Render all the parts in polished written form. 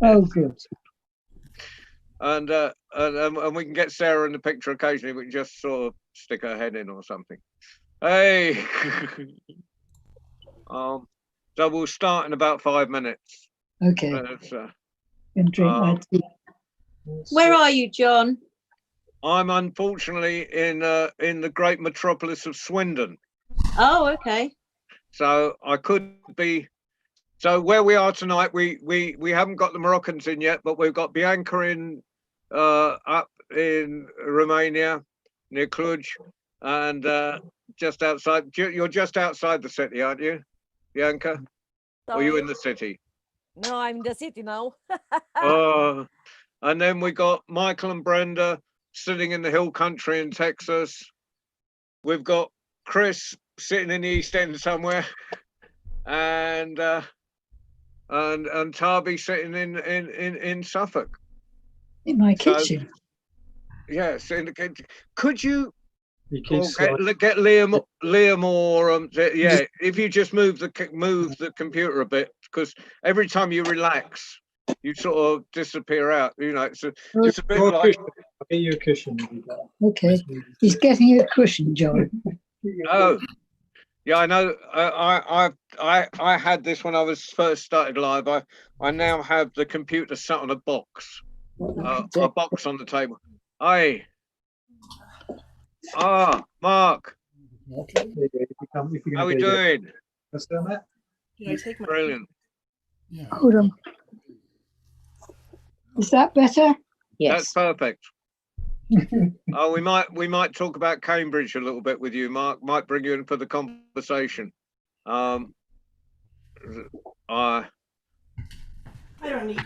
Oh, good. And we can get Sarah in the picture occasionally. We can just sort of stick her head in or something. Hey, so we'll start in about 5 minutes. Okay. And drink my tea. Where are you, John? I'm unfortunately in the great metropolis of Swindon. Oh, okay. So I could be. So where we are tonight, we haven't got the Moroccans in yet, but we've got Bianca in up in Romania, near Cluj, and just outside. You're just outside the city, aren't you, Bianca? Or are you in the city? No, I'm in the city now. Oh, and then we got Michael and Brenda sitting in the hill country in Texas. We've got Chris sitting in the East End somewhere, and Tarby sitting in Suffolk. In my kitchen. Yes, in the kitchen. Could you get Liam or if you just move the computer a bit, because every time you relax, you sort of disappear out. You know, it's a bit like. I'll get you a cushion. Okay, he's getting you a cushion, John. Oh, yeah, I know. I had this when I was first started live. I now have the computer sat on a box on the table. Aye. Mark. How are we doing? Brilliant. Yeah. Hold on. Is that better? Yes. That's perfect. Oh, we might talk about Cambridge a little bit with you, Mark. Might bring you in for the conversation. I don't need.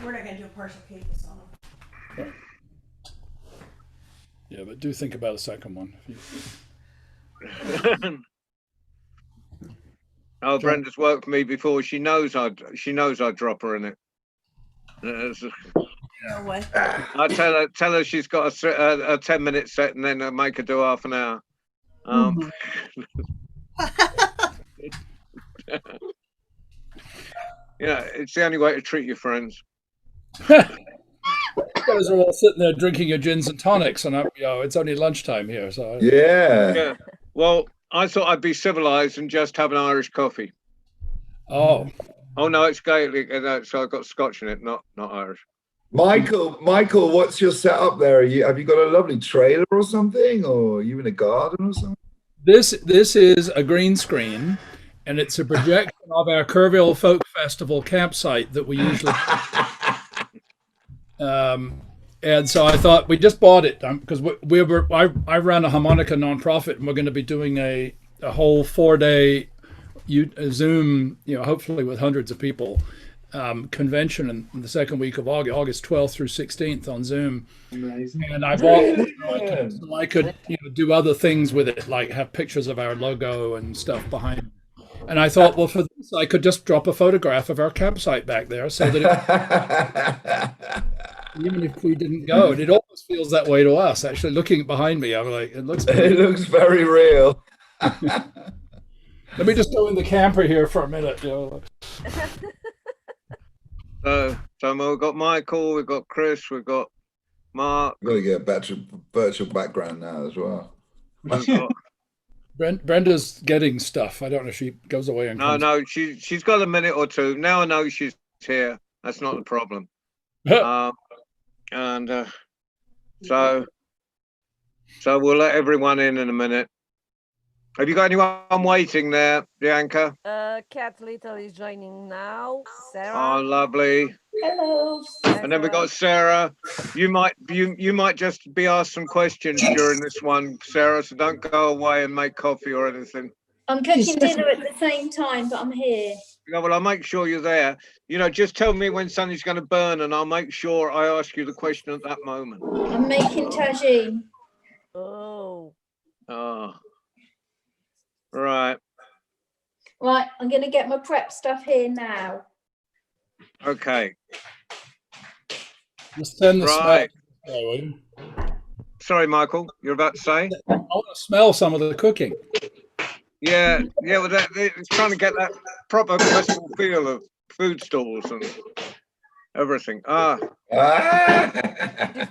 We're not going to do a partial cake this on. Yeah, but do think about a second one. Oh, Brenda's worked for me before. She knows I'd drop her in it. No way. I tell her she's got a 10-minute set, and then make her do half an hour. Yeah, it's the only way to treat your friends. You guys are all sitting there drinking your gins and tonics, and it's only lunchtime here. So yeah. Well, I thought I'd be civilized and just have an Irish coffee. Oh no, it's Gaelic, so I've got Scotch in it, not Irish. Michael, what's your setup there? Have you got a lovely trailer or something, or are you in a garden or something? This is a green screen, and it's a projection of our Kerrville Folk Festival campsite that we usually. And so I thought we just bought it because I ran a harmonica nonprofit, and we're going to be doing a whole 4-day Zoom, hopefully with hundreds of people, convention in the second week of August 12th through 16th on Zoom. Amazing. And I bought it so I could do other things with it, like have pictures of our logo and stuff behind. And I thought, well, for this, I could just drop a photograph of our campsite back there, so that even if we didn't go, and it almost feels that way to us. Actually, looking behind me, I'm like, it looks very real. Let me just go in the camper here for a minute. So we've got Michael, we've got Chris, we've got Mark. We've got to get a better virtual background now as well. Brenda's getting stuff. I don't know if she goes away and no, she's got a minute or two. Now I know she's here. That's not the problem. So we'll let everyone in a minute. Have you got anyone waiting there, Bianca? Cat Little is joining now. Sarah. Oh, lovely. Hello. And then we got Sarah. You might just be asked some questions during this one, Sarah. So don't go away and make coffee or anything. I'm cooking dinner at the same time, but I'm here. Yeah, well, I'll make sure you're there. Just tell me when something's going to burn, and I'll make sure I ask you the question at that moment. I'm making tagine. Oh. Right. Right, I'm going to get my prep stuff here now. Okay. Just send the right. Smell. Sorry, Michael, you're about to say? I want to smell some of the cooking. Yeah. Well, it's trying to get that proper festival feel of food stalls, and everything. She's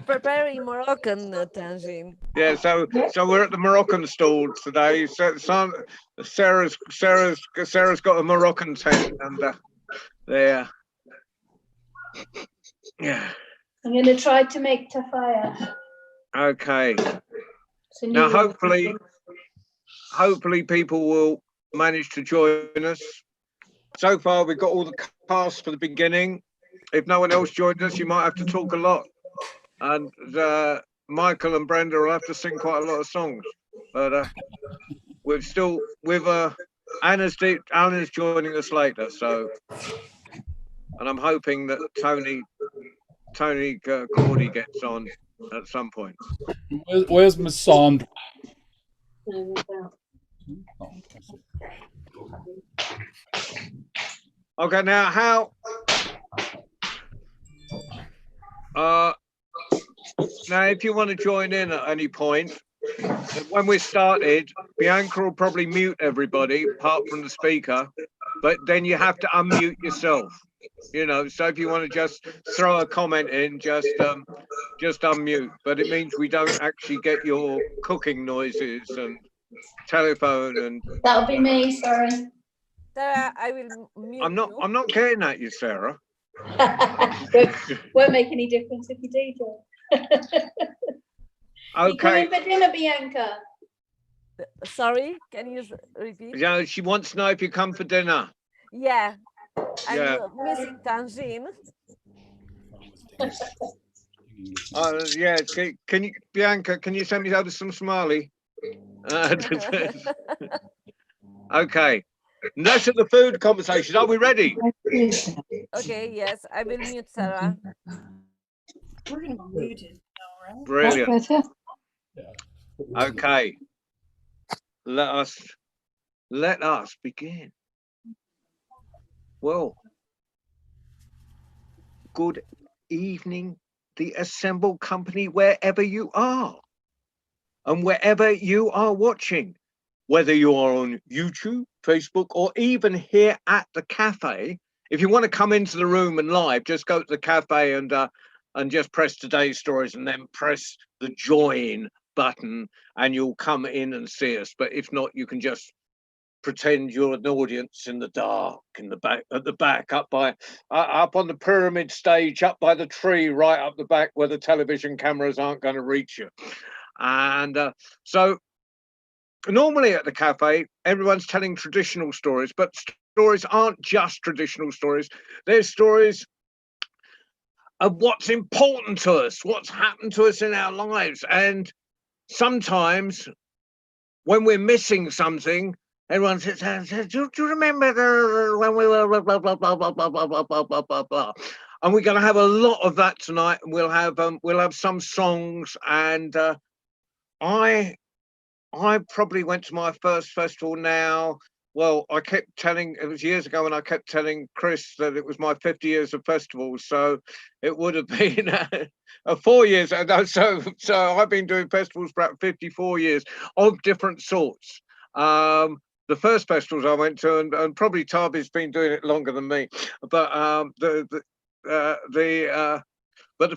preparing Moroccan tangine. Yeah. So we're at the Moroccan stall today. So Sarah's got a Moroccan tent and there. Yeah. I'm going to try to make tafaya. Okay. So Now, hopefully people will manage to join us. So far, we've got all the cast for the beginning. If no one else joins us, you might have to talk a lot. And Michael and Brenda will have to sing quite a lot of songs. But Anna's joining us later. So, and I'm hoping that Tony Cordy gets on at some point. Where's Miss Sandra? Okay, now now if you want to join in at any point, when we started, Bianca will probably mute everybody apart from the speaker, but then you have to unmute yourself. You know, so if you want to just throw a comment in, just unmute. But it means we don't actually get your cooking noises and telephone and. That'll be me. Sorry. Sarah, I will mute I'm not getting at you, Sarah. won't make any difference if you do, John. Okay. You coming for dinner, Bianca? Sorry, can you repeat? Yeah, she wants to know if you come for dinner. Yeah. Yeah. I'm missing tangine. Yeah. Can you, Bianca? Can you send me over some Somali? Okay. Next at the food conversation. Are we ready? Okay. Yes, I will mute Sarah. We're going to be muted now, right? Brilliant. That's better. Okay. Let us begin. Well, good evening, the assembled company, wherever you are and wherever you are watching, whether you are on YouTube, Facebook, or even here at the cafe. If you want to come into the room and live, just go to the cafe and just press today's stories and then press the join button and you'll come in and see us. But if not, you can just pretend you're an audience in the dark, in the back, at the back, up on the pyramid stage, up by the tree, right up the back where the television cameras aren't going to reach you. And so normally at the cafe, everyone's telling traditional stories, but stories aren't just traditional stories. There's stories of what's important to us, what's happened to us in our lives. And sometimes when we're missing something, everyone says, do you remember when we were blah, blah, blah, blah, blah, blah, blah, blah, blah, blah, blah, blah. And we're going to have a lot of that tonight. And we'll have some songs. And I probably went to my first festival now. Well, I kept telling, it was years ago when I kept telling Chris that it was my 50 years of festivals. So it would have been 4 years. So I've been doing festivals for about 54 years of different sorts. The first festivals I went to, and probably Tabi's been doing it longer than me, but the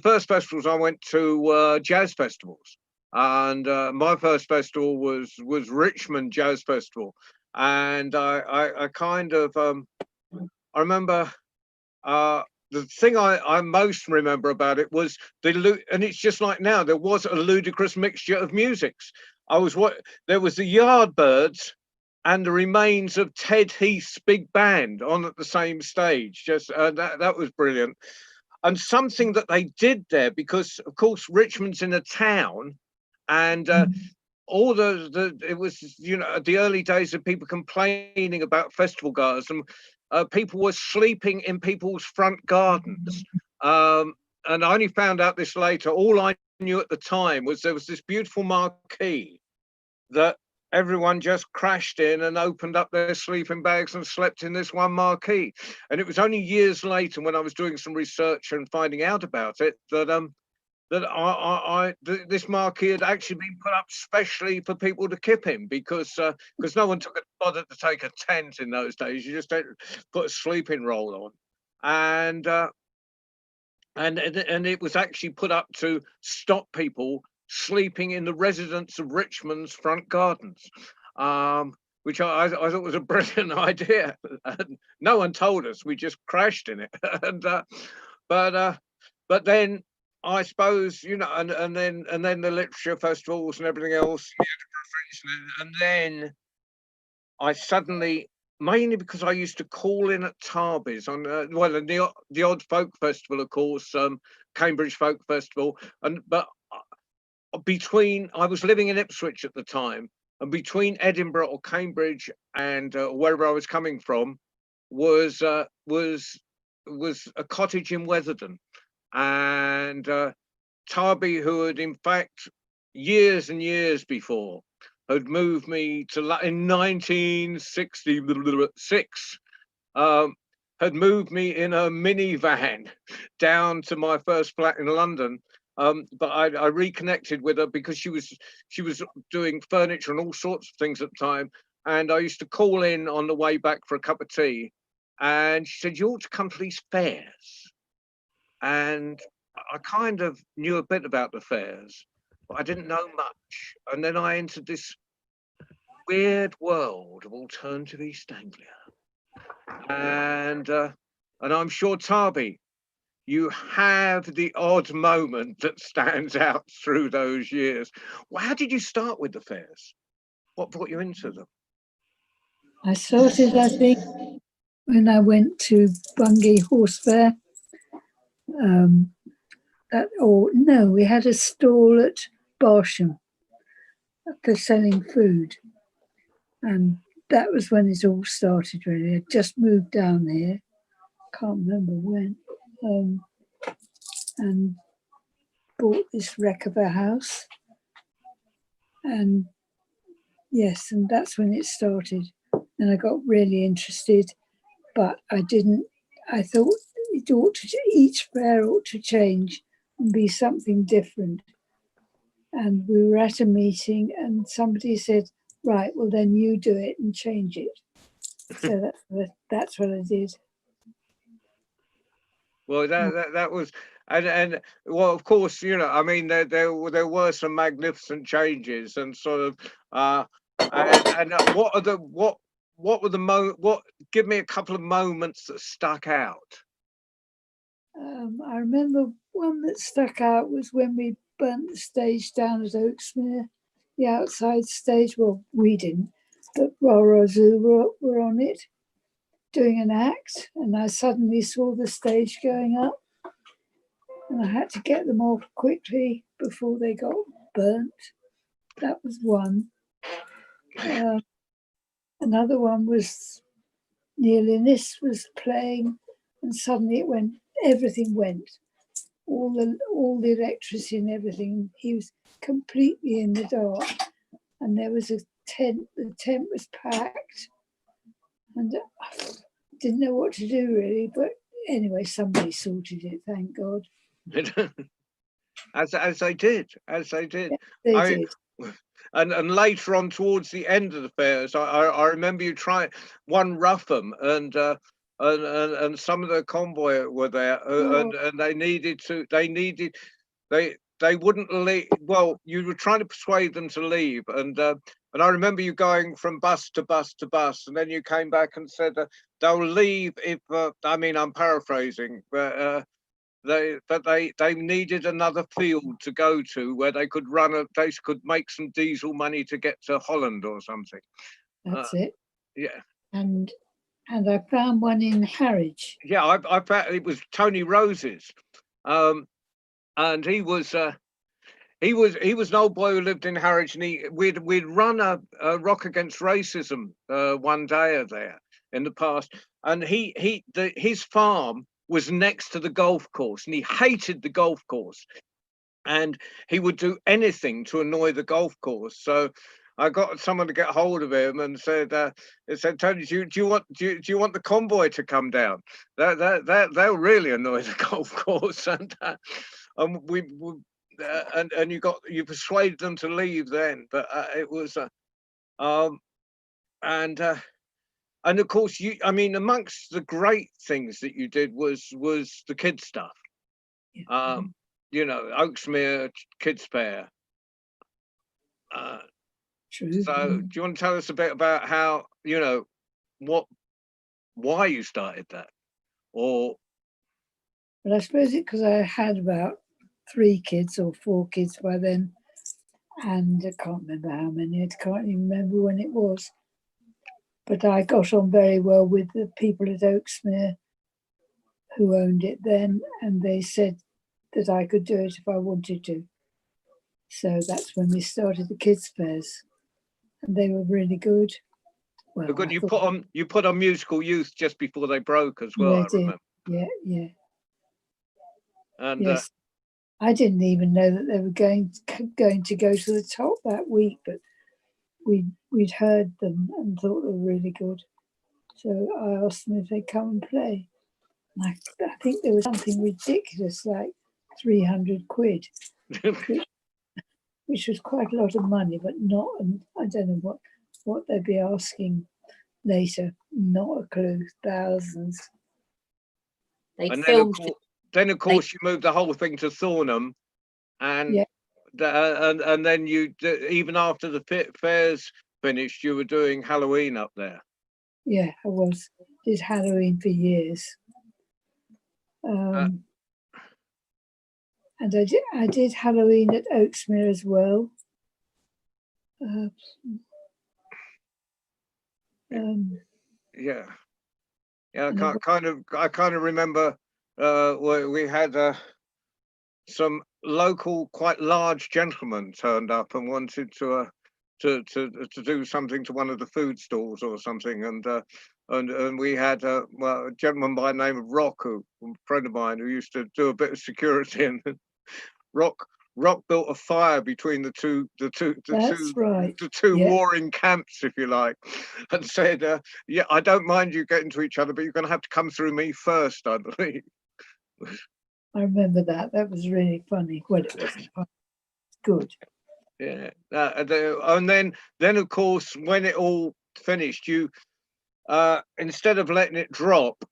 first festivals I went to were jazz festivals, and my first festival was Richmond Jazz Festival, and I kind of I remember the thing I most remember about it was and it's just like now, there was a ludicrous mixture of musics. There was the Yardbirds and the remains of Ted Heath's big band on at the same stage. Just that was brilliant. And something that they did there, because of course Richmond's in a town, and all it was, you know, the early days of people complaining about festival goers, and people were sleeping in people's front gardens. And I only found out this later. All I knew at the time was there was this beautiful marquee that everyone just crashed in and opened up their sleeping bags and slept in this one marquee. And it was only years later, when I was doing some research and finding out about it, that this marquee had actually been put up specially for people to kip in, because no one bothered to take a tent in those days. You just put a sleeping roll on, and and it was actually put up to stop people sleeping in the residents of Richmond's front gardens, which I thought was a brilliant idea. And no one told us; we just crashed in it. And but then I suppose, you know, and then the literature festivals and everything else, and then I suddenly, mainly because I used to call in at Tarby's on the Odd Folk Festival, of course, Cambridge Folk Festival, but between, I was living in Ipswich at the time, and between Edinburgh or Cambridge and wherever I was coming from was a cottage in Weatherden, and Tarby, who had in fact years and years before had moved me to in 1966, had moved me in a minivan down to my first flat in London. But I reconnected with her because she was doing furniture and all sorts of things at the time, and I used to call in on the way back for a cup of tea, and she said, "You ought to come to these fairs." And I kind of knew a bit about the fairs, but I didn't know much. And then I entered this weird world of alternative East Anglia, and I'm sure, Tarby, you have the odd moment that stands out through those years. Well, how did you start with the fairs? What brought you into them? I started, I think, when I went to Bungay Horse Fair. We had a stall at Barsham for selling food, and that was when it all started. Really, I just moved down here. Can't remember when, and bought this wreck of a house, and yes, and that's when it started. And I got really interested, but I didn't. I thought each fair ought to change and be something different. And we were at a meeting, and somebody said, "Right, well then you do it and change it." So that's what I did. Well, that was, and well, of course, you know, I mean, there were some magnificent changes, and sort of, what were the give me a couple of moments that stuck out. I remember one that stuck out was when we burnt the stage down at Oaksmere, the outside stage. Well, we didn't, but Rara Zoo were on it doing an act, and I suddenly saw the stage going up, and I had to get them off quickly before they got burnt. That was one. Another one was Neil Innes was playing, and suddenly everything went. All the electricity and everything. He was completely in the dark, and there was a tent. The tent was packed, and I didn't know what to do really. But anyway, somebody sorted it. Thank God. as they did. Yeah, they did. And later on, towards the end of the fairs, I remember you trying one Rougham, and some of the convoy were there, and they wouldn't leave. Well, you were trying to persuade them to leave, and I remember you going from bus to bus to bus, and then you came back and said they'll leave if I mean, I'm paraphrasing, but they needed another field to go to where they could make some diesel money to get to Holland or something. That's it. Yeah. And I found one in Harwich. Yeah, I found it was Tony Rose's, and he was an old boy who lived in Harwich, and we'd run a Rock Against Racism one day there in the past, and his farm was next to the golf course, and he hated the golf course, and he would do anything to annoy the golf course. So I got someone to get hold of him and said, "Tony, do you want the convoy to come down? They'll really annoy the golf course." And you persuaded them to leave then, but it was and of course, I mean, amongst the great things that you did was the kids stuff. You know, Oaksmere Kids Fair. True. So do you want to tell us a bit about how, you know, why you started that? Or But I suppose it because I had about 3 kids or 4 kids by then, and I can't remember how many. I can't even remember when it was. But I got on very well with the people at Oaksmere who owned it then, and they said that I could do it if I wanted to. So that's when we started the kids' fairs, and they were really good. Well, good, I you thought- put on Musical Youth just before they broke as well. Yeah, I I did. remember. Yeah. And Yes, I didn't even know that they were going to go to the top that week, but we'd heard them and thought they were really good. So I asked them if they'd come and play. And I think there was something ridiculous like 300 quid, which was quite a lot of money, but not. And I don't know what they'd be asking later. Not a clue. Thousands. They and filmed then of course you moved the whole thing to Thornham, and Yeah. And then you even after the fairs finished, you were doing Halloween up there. Yeah, I did Halloween for years. And I did Halloween at Oaksmere as well. Yeah, I And it kind of remember where we had some local, quite large gentlemen turned up and wanted to do something to one of the food stalls or something, and we had a gentleman by the name of Rock, a friend of mine who used to do a bit of security, and Rock built a fire between the two That's right. the two Yeah. warring camps, if you like, and said, "Yeah, I don't mind you getting to each other, but you're going to have to come through me first, I believe." I remember that. That was really funny. Well, it wasn't funny. Good. Yeah, and then of course when it all finished, you instead of letting it drop,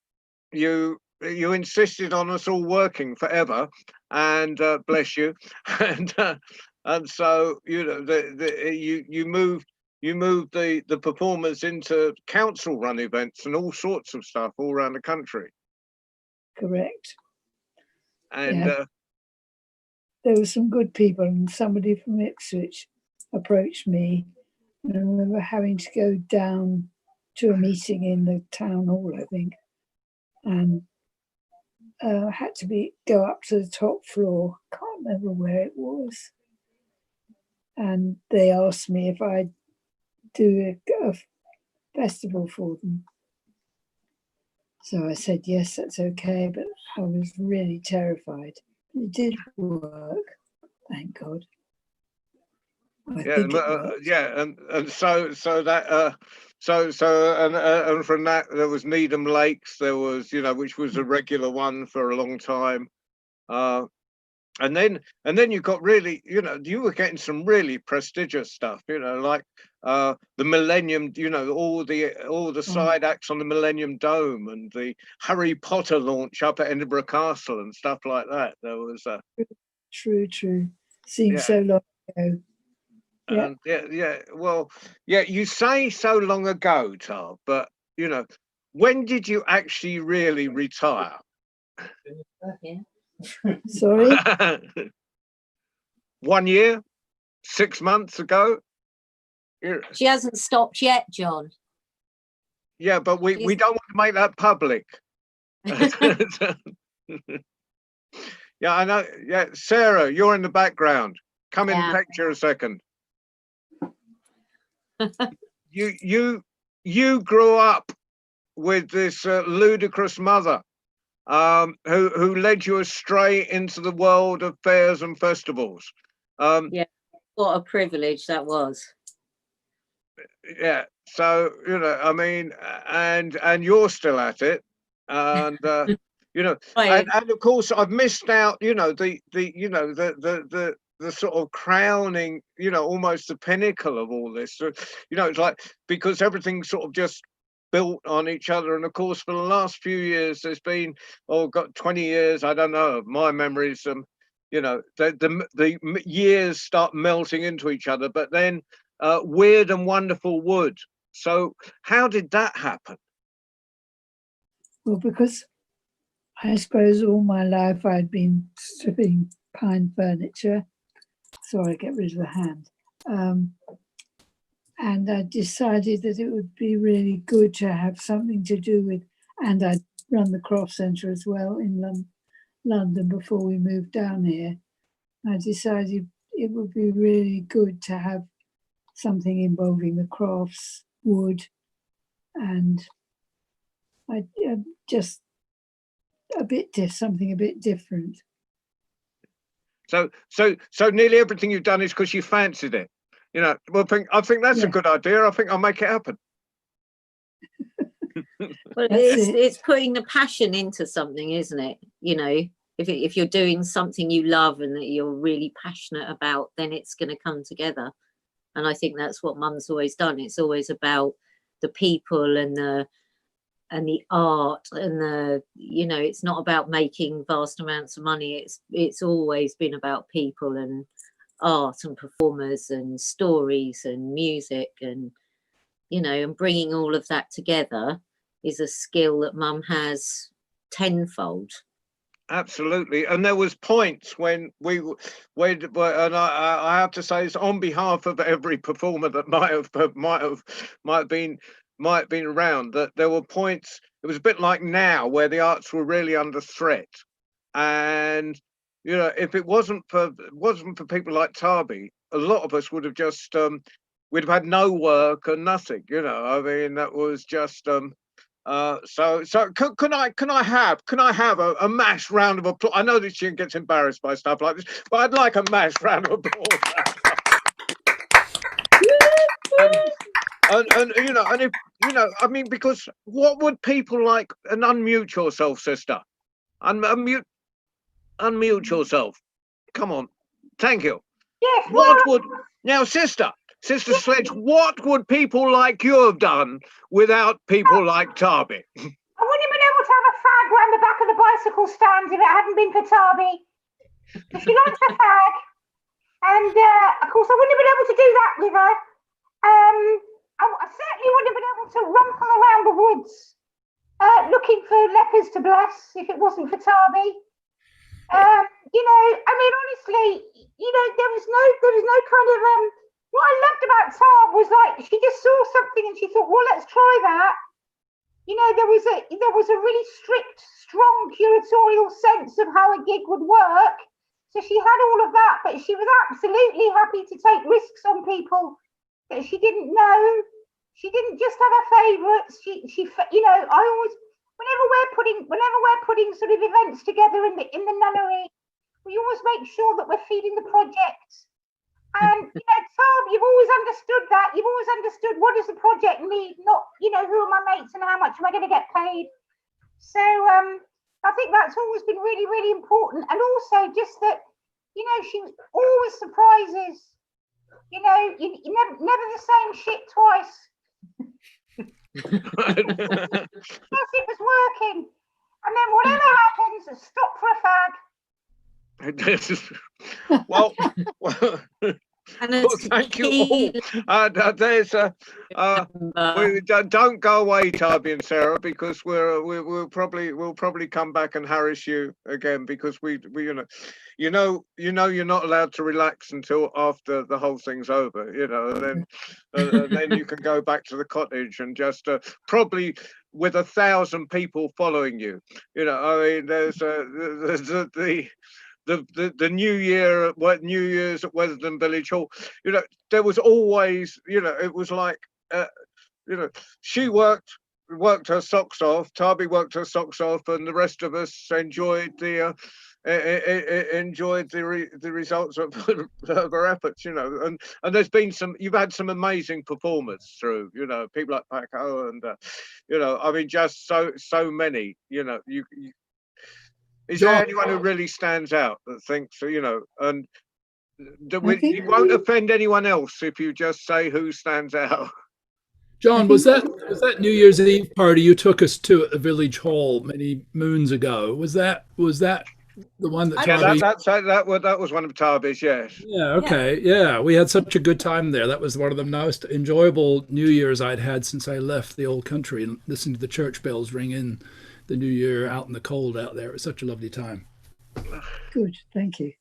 you insisted on us all working forever, and bless you, and so you know you moved the performers into council run events and all sorts of stuff all around the country, Correct. and Yeah. There were some good people, and somebody from Ipswich approached me. And I remember having to go down to a meeting in the town hall, I think, and had to go up to the top floor. Can't remember where it was. And they asked me if I'd do a festival for them. So I said, yes, that's okay, but I was really terrified. It did work, thank God. I think it worked. and so that and from that there was Needham Lakes, there was, you know, which was a regular one for a long time, and then you got really, you know, you were getting some really prestigious stuff, you know, like the Millennium, you know, all the side acts on the Millennium Dome and the Harry Potter launch up at Edinburgh Castle and stuff like that. There was True. Seems Yeah. so long ago. Yeah. Well, you say so long ago, Tar, but you know, when did you actually really retire? Sorry. 1 year, 6 months ago. She hasn't stopped yet, John. Yeah, but we don't want to make that public. Yeah, I know. Yeah, Sarah, you're in the background. Come in the picture a second. You grew up with this ludicrous mother, who led you astray into the world of fairs and festivals. Yeah, what a privilege that was. Yeah, so you know, I mean, and you're still at it, and you know, Right. and of course I've missed out, you know, the sort of crowning, you know, almost the pinnacle of all this. So, you know, it's like, because everything sort of just built on each other. And of course, for the last few years, there's been, oh, got 20 years, I don't know, my memories, you know, the years start melting into each other, but then Weird and Wonderful Wood. So how did that happen? Well, because I suppose all my life I'd been stripping pine furniture. Sorry, get rid of the hand. And I decided that it would be really good to have something to do with, and I'd run the craft centre as well in London before we moved down here. I decided it would be really good to have something involving the crafts, wood, and I just something a bit different. So nearly everything you've done is because you fancied it. You know, well, I think that's a good idea. I think I'll make it happen. Well, it's putting the passion into something, isn't it? You know, if you're doing something you love and that you're really passionate about, then it's going to come together. And I think that's what Mum's always done. It's always about the people and the art and the, you know, it's not about making vast amounts of money. It's always been about people and art and performers and stories and music, and, you know, and bringing all of that together is a skill that Mum has tenfold. Absolutely. And there was points when and I have to say, it's on behalf of every performer that might have been around, that there were points, it was a bit like now, where the arts were really under threat. And, you know, if it wasn't for people like Tarby, a lot of us would have just we'd have had no work and nothing, you know. I mean, that was just so can I have a mass round of applause? I know that she gets embarrassed by stuff like this, but I'd like a mass round of applause. And you know, and if you know, I mean, because what would people like? And unmute yourself, sister. Unmute yourself. Come on. Thank you. Yes. What would now, Sister Sledge? What would people like you have done without people like Tarby? I wouldn't have been able to have a fag round the back of the bicycle stands if it hadn't been for Tarby. She likes a fag, and of course I wouldn't have been able to do that with her. I certainly wouldn't have been able to rumple around the woods looking for leopards to bless if it wasn't for Tarby. You know, I mean, honestly, you know, there was no kind of what I loved about Tarb was like she just saw something and she thought, well, let's try that. You know, there was a really strict, strong curatorial sense of how a gig would work. So she had all of that, but she was absolutely happy to take risks on people that she didn't know. She didn't just have her favourites. She, you know, I always, whenever we're putting sort of events together in the nunnery, we always make sure that we're feeding the project. And you know, Tom, you've always understood that. You've always understood what does the project need, not, you know, who are my mates and how much am I going to get paid. So I think that's always been really, really important. And also just that, you know, she always surprises. You know, you never the same shit twice. Yes, it was working. And then whatever happens, stop for a fag. well, And thank you all. There's don't go away, Tarby and Sarah, because we'll probably come back and harass you again, because we you know you're not allowed to relax until after the whole thing's over, you know, and then you can go back to the cottage and just probably with 1,000 people following you, you know. I mean, there's the New Year's at Weatherden Village Hall, you know, there was always, you know, it was like, you know, she worked her socks off, Tarby worked her socks off, and the rest of us enjoyed the results of her efforts, you know. And there's been you've had some amazing performers through, you know, people like Paco and you know, I mean, just so many, you know. Is there anyone who really stands out that thinks, you know, and you won't offend anyone else if you just say who stands out? John, was that New Year's Eve party you took us to at the village hall many moons ago? Was that the one that Yeah, Tommy? that was one of Tarby's, yes. Yeah, okay. Yeah, we had such a good time there. That was one of the most enjoyable New Year's I'd had since I left the old country and listening to the church bells ring in the new year out in the cold out there. It was such a lovely time. Good, thank you.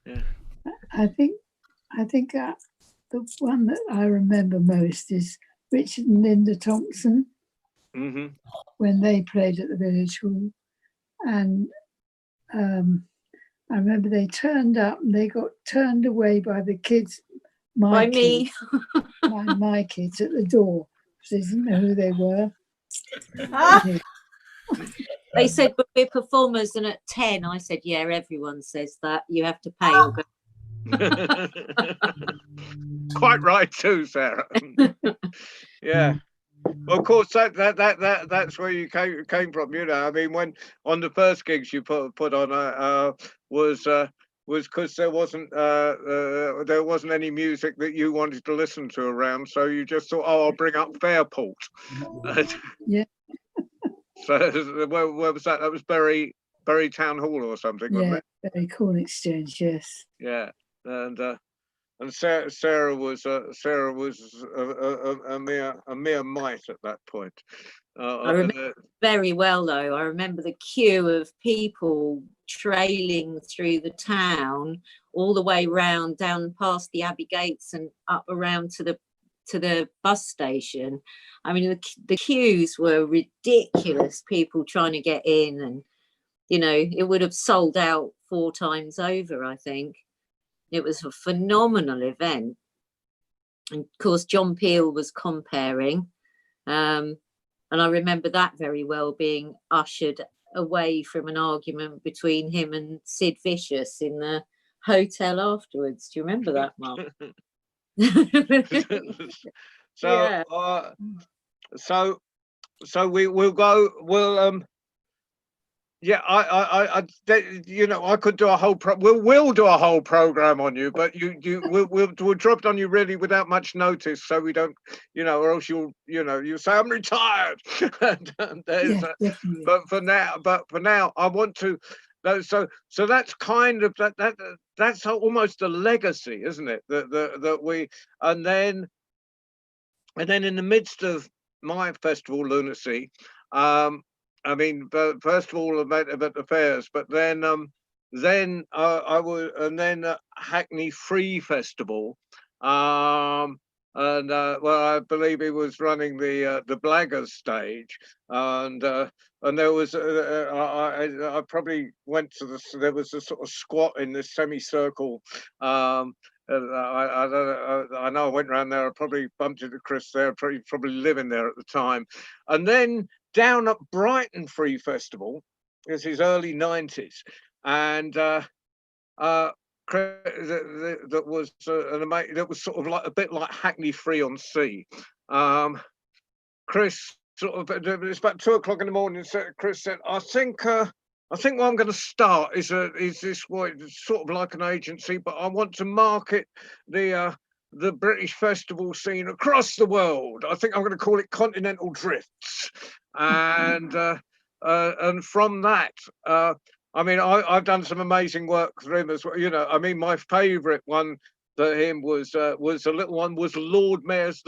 Yeah. I think the one that I remember most is Richard and Linda Thompson Hmm. when they played at the village hall, and I remember they turned up and they got turned away by the kids, By me. my kids at the door because they didn't know who they were. Ah, They said, but we're performers, and at 10, I said, yeah, everyone says that. You have to pay or go. Quite right too, Sarah. Yeah. Well, of course, that's where you came from. You know, I mean, when on the first gigs you put on was because there wasn't any music that you wanted to listen to around, so you just thought, oh, I'll bring up Fairport. Yeah. So where was that? That was Bury Town Hall or something, wasn't Yeah, it? very Corn Exchange, yes. Yeah, and Sarah was a mere mite at that point. I remember very well, though. I remember the queue of people trailing through the town all the way round, down past the Abbey Gates and up around to the bus station. I mean, the queues were ridiculous, people trying to get in, and you know, it would have sold out 4 times over, I think. It was a phenomenal event. And of course, John Peel was comparing. And I remember that very well, being ushered away from an argument between him and Sid Vicious in the hotel afterwards. Do you remember that, Mark? So Yeah. so we'll yeah, I you know, I could do a whole we'll do a whole program on you, but we'll drop it on you really without much notice, so we don't, you know, or else you'll say I'm retired. and Yeah, definitely. but for now I want to. So that's kind of that's almost a legacy, isn't it? That we and then in the midst of my festival, Lunacy, I mean, but first of all about the fairs, but then I would, and then Hackney Free Festival, and well, I believe he was running the Blaggers stage, and there was I probably went to there was a sort of squat in this semicircle. I know I went around there. I probably bumped into Chris there, probably living there at the time, and then down at Brighton Free Festival, it's his early 90s, and that was that was sort of like a bit like Hackney Free on Sea. Chris sort of, it's about 2 o'clock in the morning. Chris said, I think what I'm going to start is this sort of like an agency, but I want to market the British festival scene across the world. I think I'm going to call it Continental Drifts. And from that, I mean, I've done some amazing work for him as well. You know, I mean, my favourite one for him was a little one, was the Lord Mayor's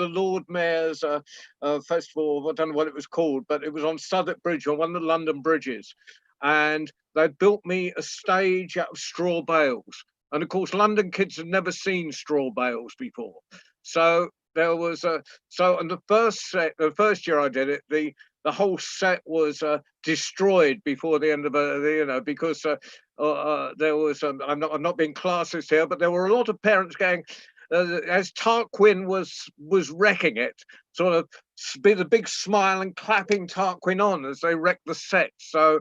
festival. I don't know what it was called, but it was on Southwark Bridge, on one of the London bridges. And they built me a stage out of straw bales. And of course, London kids had never seen straw bales before. So there was and the first year I did it, the whole set was destroyed before the end of because there was I'm not being classist here, but there were a lot of parents going, as Tarquin was wrecking it, sort of be the big smile and clapping Tarquin on as they wrecked the set. So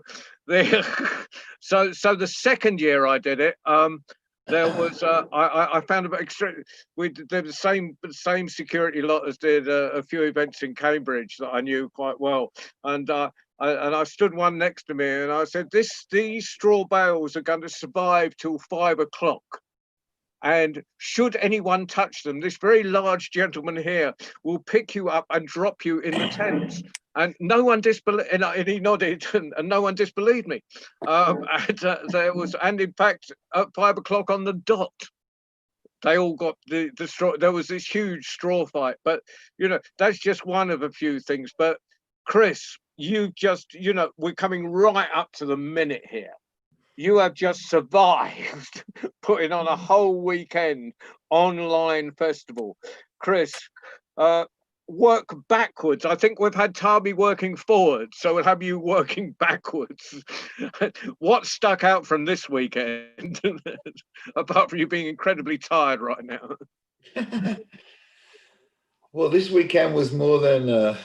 so the second year I did it, there was I found about extreme. We did the same security lot as did a few events in Cambridge that I knew quite well, and I stood one next to me and I said, these straw bales are going to survive till 5 o'clock. And should anyone touch them, this very large gentleman here will pick you up and drop you in the Thames. And no one disbelieved, and he nodded, and no one disbelieved me. There was, and in fact, at 5 o'clock on the dot, they all got the straw. There was this huge straw fight, but you know, that's just one of a few things. But Chris, you just, you know, we're coming right up to the minute here. You have just survived putting on a whole weekend online festival. Chris, work backwards. I think we've had Tarby working forwards, so we'll have you working backwards. What stuck out from this weekend, apart from you being incredibly tired right now? Well, this weekend was more than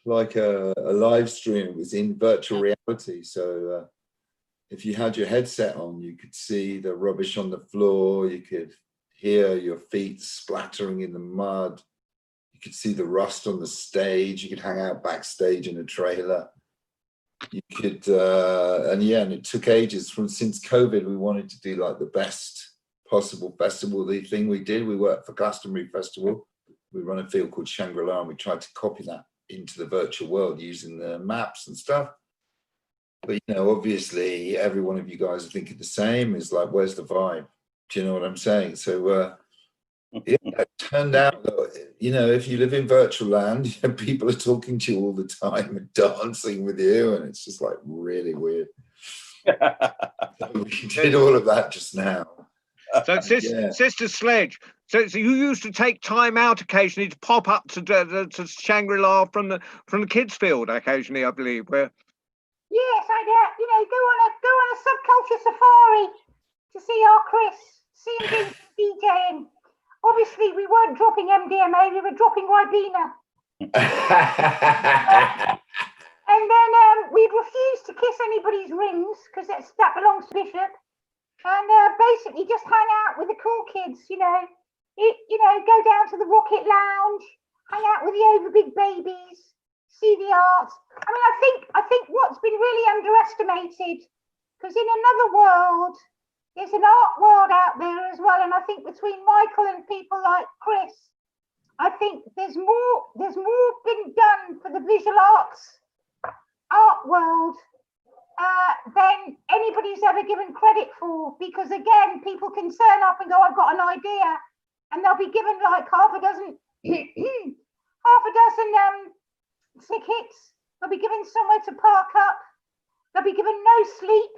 like a live stream. It was in virtual reality. So if you had your headset on, you could see the rubbish on the floor. You could hear your feet splattering in the mud. You could see the rust on the stage. You could hang out backstage in a trailer. You could, and it took ages. Since COVID, we wanted to do like the best possible festival. The thing we did, we worked for Glastonbury Festival. We run a field called Shangri-La, and we tried to copy that into the virtual world using the maps and stuff. But, you know, obviously, every one of you guys are thinking the same. Is like, where's the vibe? Do you know what I'm saying? So, it turned out that, you know, if you live in virtual land, people are talking to you all the time and dancing with you, and it's just like really weird. We did all of that just now. So, Sister Sledge, so you used to take time out occasionally to pop up to Shangri-La from the kids' field occasionally, I believe. Where Yes, I'd you know, go on a subculture safari to see our Chris, see him doing DJing. Obviously, we weren't dropping MDMA; we were dropping Ribena. And then we'd refuse to kiss anybody's rings because that belongs to Bishop. And basically, just hang out with the cool kids. You know, go down to the Rocket Lounge, hang out with the overbig babies. See the art. I mean, I think what's been really underestimated, because in another world, there's an art world out there as well. And I think between Michael and people like Chris, I think there's more been done for the visual arts art world than anybody's ever given credit for. Because again, people can turn up and go, I've got an idea, and they'll be given like half a dozen tickets. They'll be given somewhere to park up. They'll be given no sleep.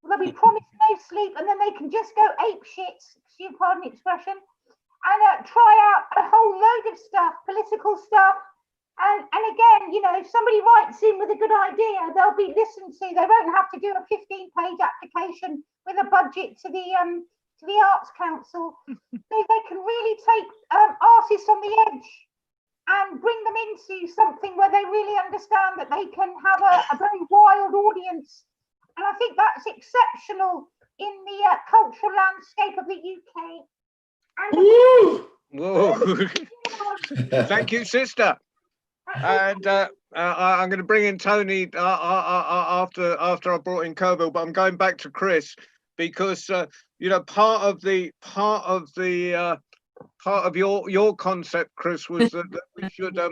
They'll be promised no sleep, and then they can just go ape shit, excuse pardon the expression, and try out a whole load of stuff, political stuff. And again, you know, if somebody writes in with a good idea, they'll be listened to. They won't have to do a 15-page application with a budget to the Arts Council. They can really take artists on the edge and bring them into something where they really understand that they can have a very wild audience. And I think that's exceptional in the cultural landscape of the UK. And whoa. Thank you, sister. And I'm going to bring in Tony after I brought in Kerbil, but I'm going back to Chris because you know, part of your concept, Chris, was that we should so,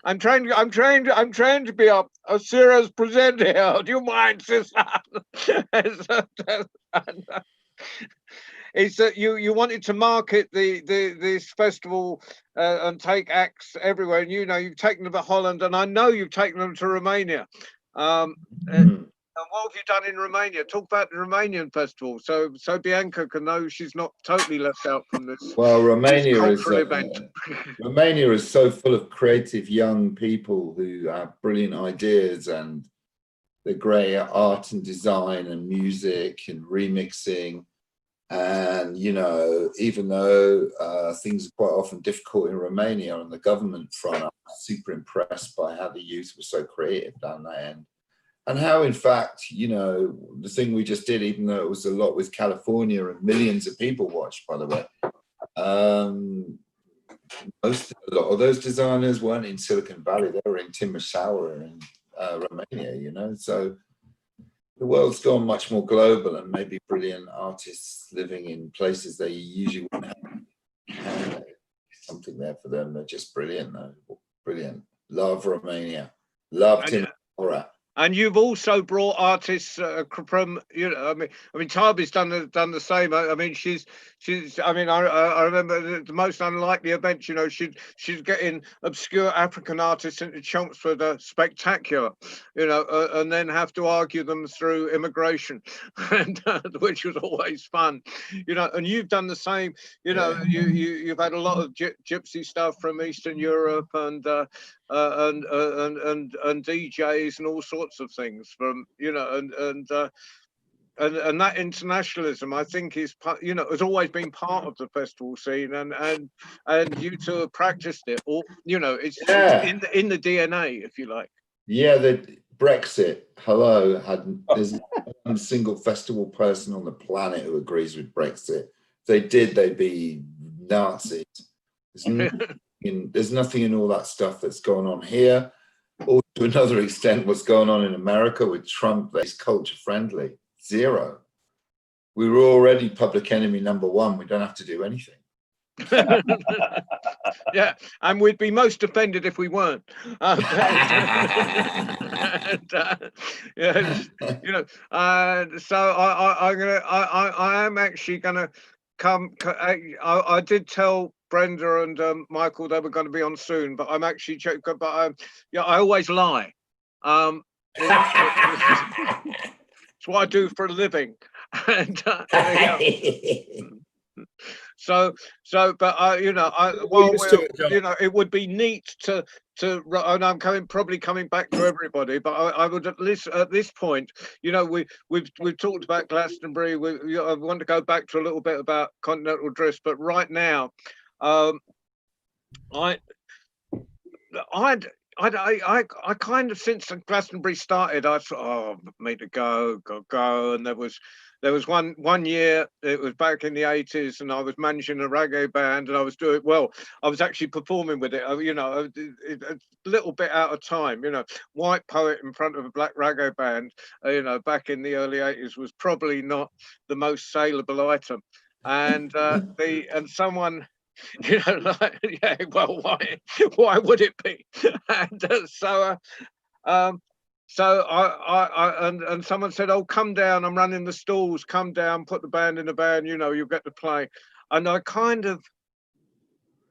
I'm trying to be a serious presenter here. Do you mind, sister? Is that you wanted to market this festival and take acts everywhere, and you know you've taken them to Holland, and I know you've taken them to Romania. And what have you done in Romania? Talk about the Romanian festival, so Bianca can know she's not totally left out from this. Well, Romania Romania is so full of creative young people who have brilliant ideas, and they're great at art and design and music and remixing. And you know, even though things are quite often difficult in Romania on the government front, I'm super impressed by how the youth were so creative down that end. And how, in fact, you know, the thing we just did, even though it was a lot with California and millions of people watched, by the way, a lot of those designers weren't in Silicon Valley. They were in Timișoara in Romania, you know. So the world's gone much more global, and maybe brilliant artists living in places they usually wouldn't have something there for them. They're just brilliant, though. Brilliant. Love Romania. Love Tim Horat. And you've also brought artists from, you know, I mean, Tarby's done the same. I mean, she's. I mean, I remember the most unlikely event. You know, she's getting obscure African artists into Chelmsford Spectacular, you know, and then have to argue them through immigration, and which was always fun, you know. And you've done the same. You know, you've had a lot of gypsy stuff from Eastern Europe and DJs and all sorts of things from, you know, and that internationalism, I think, is part, you know, has always been part of the festival scene, and you two have practiced it, or, you know, it's in the DNA, if you like. Yeah, the Brexit. Hello, there's not one single festival person on the planet who agrees with Brexit. If they did, they'd be Nazis. There's nothing in all that stuff that's going on here, or to another extent, what's going on in America with Trump. That's culture friendly. Zero. We were already public enemy #1. We don't have to do anything. Yeah, and we'd be most offended if we weren't. Yeah, you know. So I am actually gonna come. I did tell Brenda and Michael they were going to be on soon, but I'm actually joking. But yeah, I always lie. It's what I do for a living, and but you know, you know, it would be neat to and I'm probably coming back to everybody, but I would at least at this point, you know, we've talked about Glastonbury. I want to go back to a little bit about Continental Drift, but right now, I kind of, since Glastonbury started, I thought, oh, me to go, and there was one year, it was back in the 80s, and I was managing a reggae band, and I was doing well. I was actually performing with it, you know, a little bit out of time, you know. White poet in front of a black reggae band, you know, back in the early 80s was probably not the most saleable item, and someone. You know, like, yeah, well, why would it be? And so and someone said, oh, come down, I'm running the stalls, come down, put the band in the van, you know, you'll get to play. And I kind of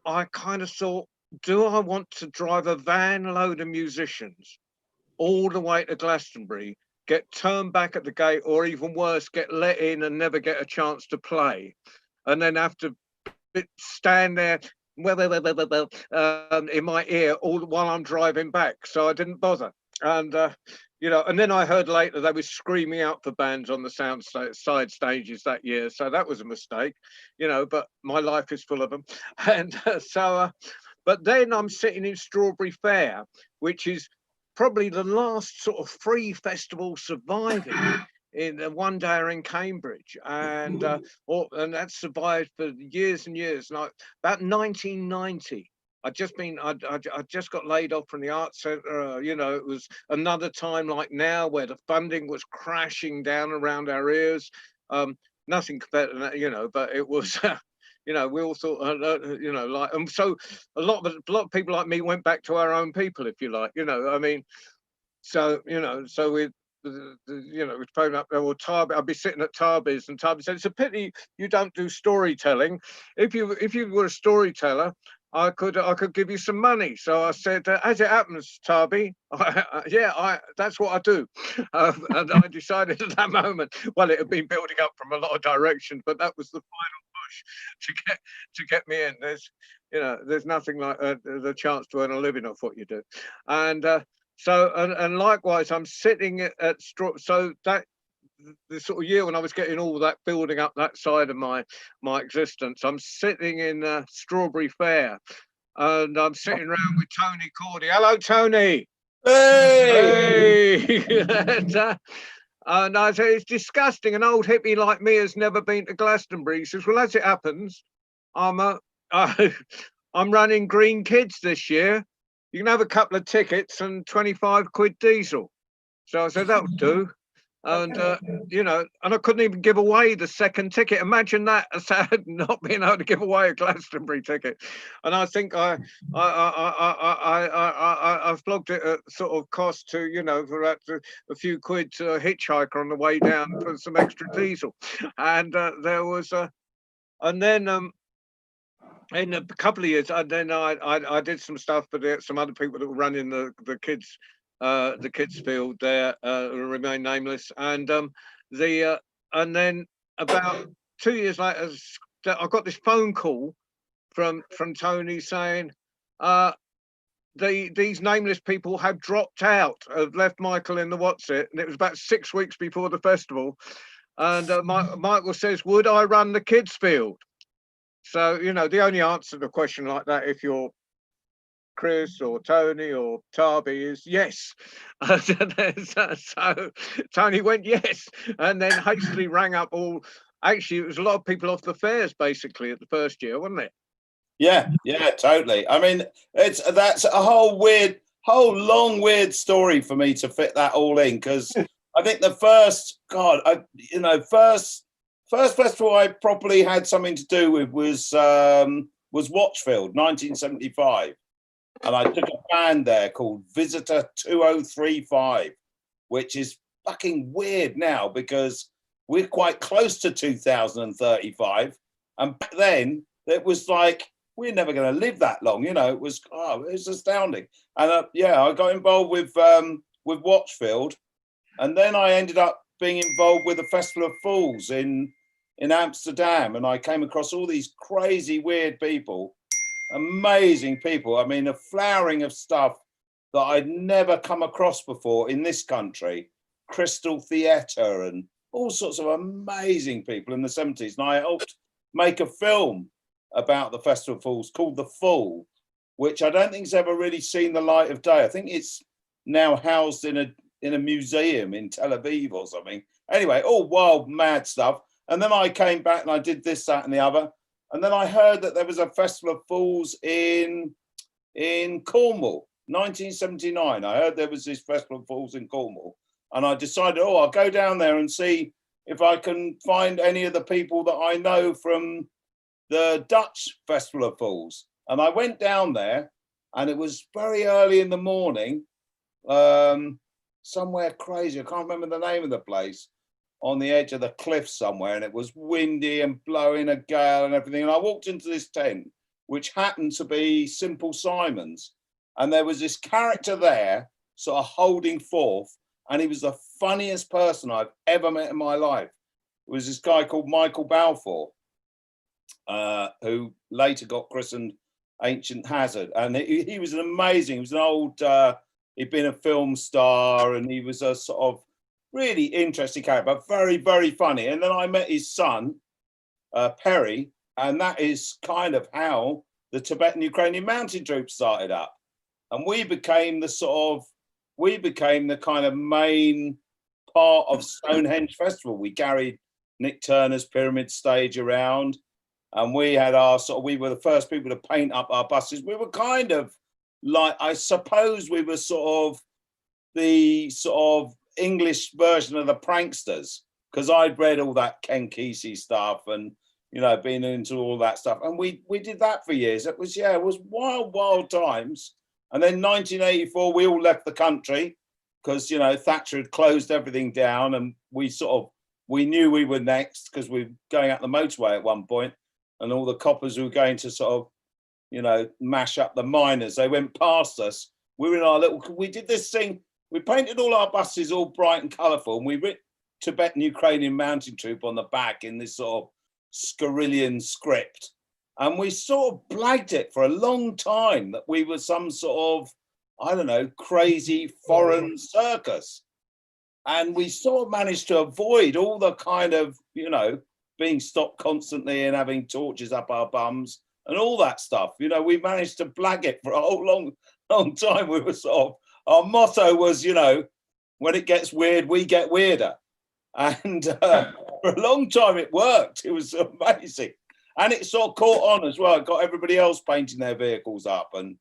thought, do I want to drive a van load of musicians all the way to Glastonbury, get turned back at the gate, or even worse, get let in and never get a chance to play, and then have to stand there in my ear all while I'm driving back? So I didn't bother. And you know, and then I heard later they were screaming out for bands on the side stages that year, so that was a mistake, you know, but my life is full of them. And but then I'm sitting in Strawberry Fair, which is probably the last sort of free festival surviving in one day in Cambridge, and that survived for years and years. And about 1990, I just got laid off from the Arts Centre. You know, it was another time like now where the funding was crashing down around our ears. Nothing compared to that, you know, but it was. You know, we all thought, you know, like, and so a lot of people like me went back to our own people, if you like. You know, I mean, so you know, so we. You know, we'd phone up there, or Tarby, I'd be sitting at Tarby's, and Tarby said, it's a pity you don't do storytelling. If you were a storyteller, I could give you some money. So I said, as it happens, Tarby, that's what I do. And I decided at that moment, well, it had been building up from a lot of directions, but that was the final push to get me in. There's nothing like the chance to earn a living off what you do. And so, and likewise, I'm sitting at so that the sort of year when I was getting all that building up that side of my existence, I'm sitting in Strawberry Fair, and I'm sitting around with Tony Cordy. Hello, Tony. Hey. And I said, it's disgusting. An old hippie like me has never been to Glastonbury. He says, well, as it happens, I'm running Green Kids this year. You can have a couple of tickets and 25 quid diesel. So I said, that'll do. And you know, and I couldn't even give away the second ticket. Imagine that, sad, not being able to give away a Glastonbury ticket. And I think I flogged it at sort of cost to, you know, for a few quid to a hitchhiker on the way down for some extra diesel. And there was and then in a couple of years, then I did some stuff, but there some other people that were running the kids field there remain nameless, and and then about 2 years later, I got this phone call from Tony saying these nameless people have dropped out, have left Michael in the what's it, and it was about 6 weeks before the festival, and Michael says, would I run the kids field? So, you know, the only answer to a question like that, if you're Chris or Tony or Tarby, is yes. So Tony went yes, and then hastily rang up all. Actually, it was a lot of people off the fairs basically at the first year, wasn't it? Yeah, totally. I mean, that's a whole long weird story for me to fit that all in, because I think the first festival I properly had something to do with was Watchfield, 1975. And I took a band there called Visitor 2035, which is fucking weird now because we're quite close to 2035. And back then it was like, we're never going to live that long. You know, it was astounding. And I got involved with Watchfield. And then I ended up being involved with the Festival of Fools in Amsterdam. And I came across all these crazy, weird people. Amazing people. I mean, a flowering of stuff that I'd never come across before in this country. Crystal Theatre and all sorts of amazing people in the 70s. And I helped make a film about the Festival of Fools called The Fool, which I don't think's ever really seen the light of day. I think it's now housed in a museum in Tel Aviv or something. Anyway, all wild, mad stuff. And then I came back and I did this, that, and the other. And then I heard that there was a Festival of Fools in Cornwall, 1979. I heard there was this Festival of Fools in Cornwall. And I decided, I'll go down there and see if I can find any of the people that I know from the Dutch Festival of Fools. And I went down there, and it was very early in the morning, somewhere crazy. I can't remember the name of the place, on the edge of the cliff somewhere, and it was windy and blowing a gale and everything. And I walked into this tent, which happened to be Simple Simon's. And there was this character there, sort of holding forth, and he was the funniest person I've ever met in my life. It was this guy called Michael Balfour, who later got christened Ancient Hazard. And he was he was an old, he'd been a film star, and he was a sort of really interesting character, but very, very funny. And then I met his son, Perry, and that is kind of how the Tibetan Ukrainian Mountain Troop started up. And we became the kind of main part of Stonehenge Festival. We carried Nick Turner's Pyramid stage around, and we had we were the first people to paint up our buses. We were kind of like, I suppose we were the English version of the Pranksters, because I'd read all that Ken Kesey stuff and, you know, been into all that stuff. And we did that for years. It was wild times. And then 1984, we all left the country because, you know, Thatcher had closed everything down, and we knew we were next because we were going up the motorway at one point, and all the coppers who were going to mash up the miners, they went past us. We were we did this thing. We painted all our buses all bright and colourful, and we writ Tibetan Ukrainian Mountain Troop on the back in this sort of Scarillian script. And we sort of blagged it for a long time that we were some sort of, I don't know, crazy foreign circus. And we sort of managed to avoid all the kind of, you know, being stopped constantly and having torches up our bums and all that stuff. You know, we managed to blag it for a whole long time. We were our motto was, you know, when it gets weird, we get weirder. And for a long time it worked. It was amazing. And it sort of caught on as well. It got everybody else painting their vehicles up and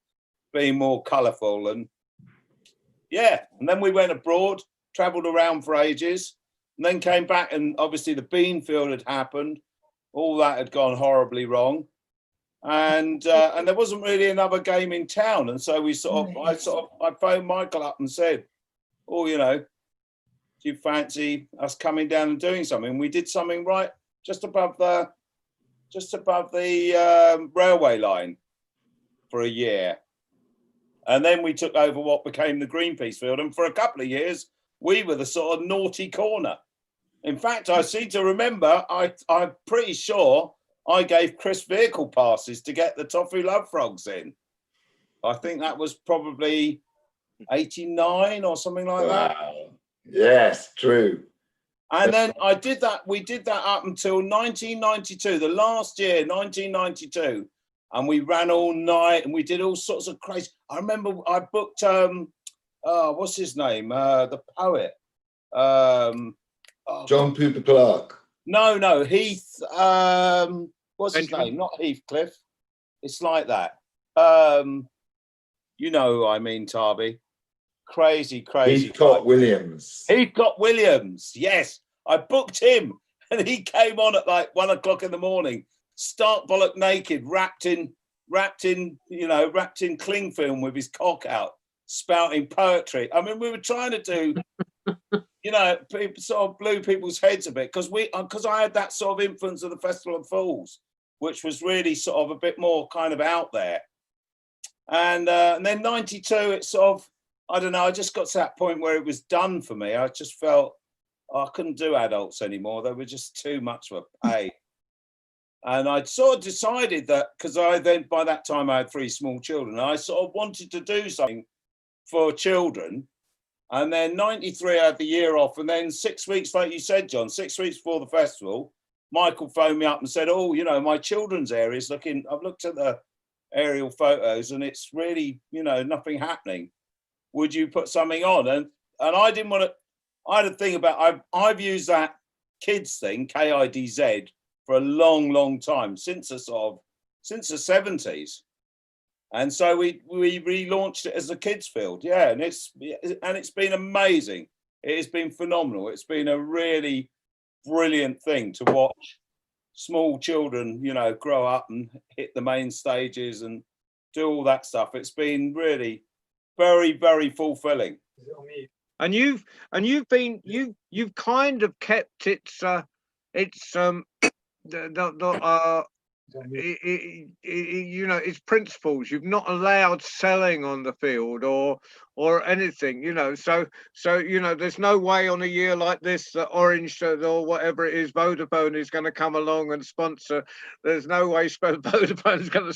being more colourful. And yeah, and then we went abroad, travelled around for ages. and then came back, and obviously the bean field had happened. All that had gone horribly wrong, and there wasn't really another game in town, and so I phoned Michael up and said, "Oh, you know, do you fancy us coming down and doing something?" We did something right just above the railway line for a year, and then we took over what became the Greenpeace field, and for a couple of years we were the sort of naughty corner. In fact, I seem to remember, I'm pretty sure I gave Chris vehicle passes to get the Tofu Love Frogs in. I think that was probably 89 or something like that. Wow. Yes, true. And then we did that up until 1992, the last year, 1992. And we ran all night and we did all sorts of crazy. I remember I booked, what's his name? The poet. John Cooper Clarke. No, Heath. What's his name? Not Heathcliff. It's like that. You know who I mean, Tarby. Crazy. Heathcote Williams. Heathcote Williams. Yes, I booked him, and he came on at like 1 o'clock in the morning, stark bollock naked, wrapped in cling film with his cock out, spouting poetry. I mean, we were trying to do. People sort of blew people's heads a bit because I had that sort of influence of the Festival of Fools, which was really sort of a bit more kind of out there. And then 92, it's sort of, I don't know, I just got to that point where it was done for me. I just felt I couldn't do adults anymore. They were just too much of a pain. And I'd sort of decided that, because by that time I had 3 small children, I sort of wanted to do something for children. And then 93, I had the year off. And then 6 weeks, like you said, John, 6 weeks before the festival, Michael phoned me up and said, "Oh, my children's area is looking, I've looked at the aerial photos and it's really, nothing happening. Would you put something on?" And I didn't want to, I had a thing about, I've used that kids thing, KIDZ, for a long, long time, since the 70s. And so we relaunched it as a kids field, and it's been amazing. It has been phenomenal. It's been a really brilliant thing to watch small children, grow up and hit the main stages and do all that stuff. It's been really very, very fulfilling. And you've kind of kept its its principles. You've not allowed selling on the field or anything, so there's no way on a year like this that Orange or whatever it is, Vodafone, is going to come along and sponsor. There's no way Vodafone is going to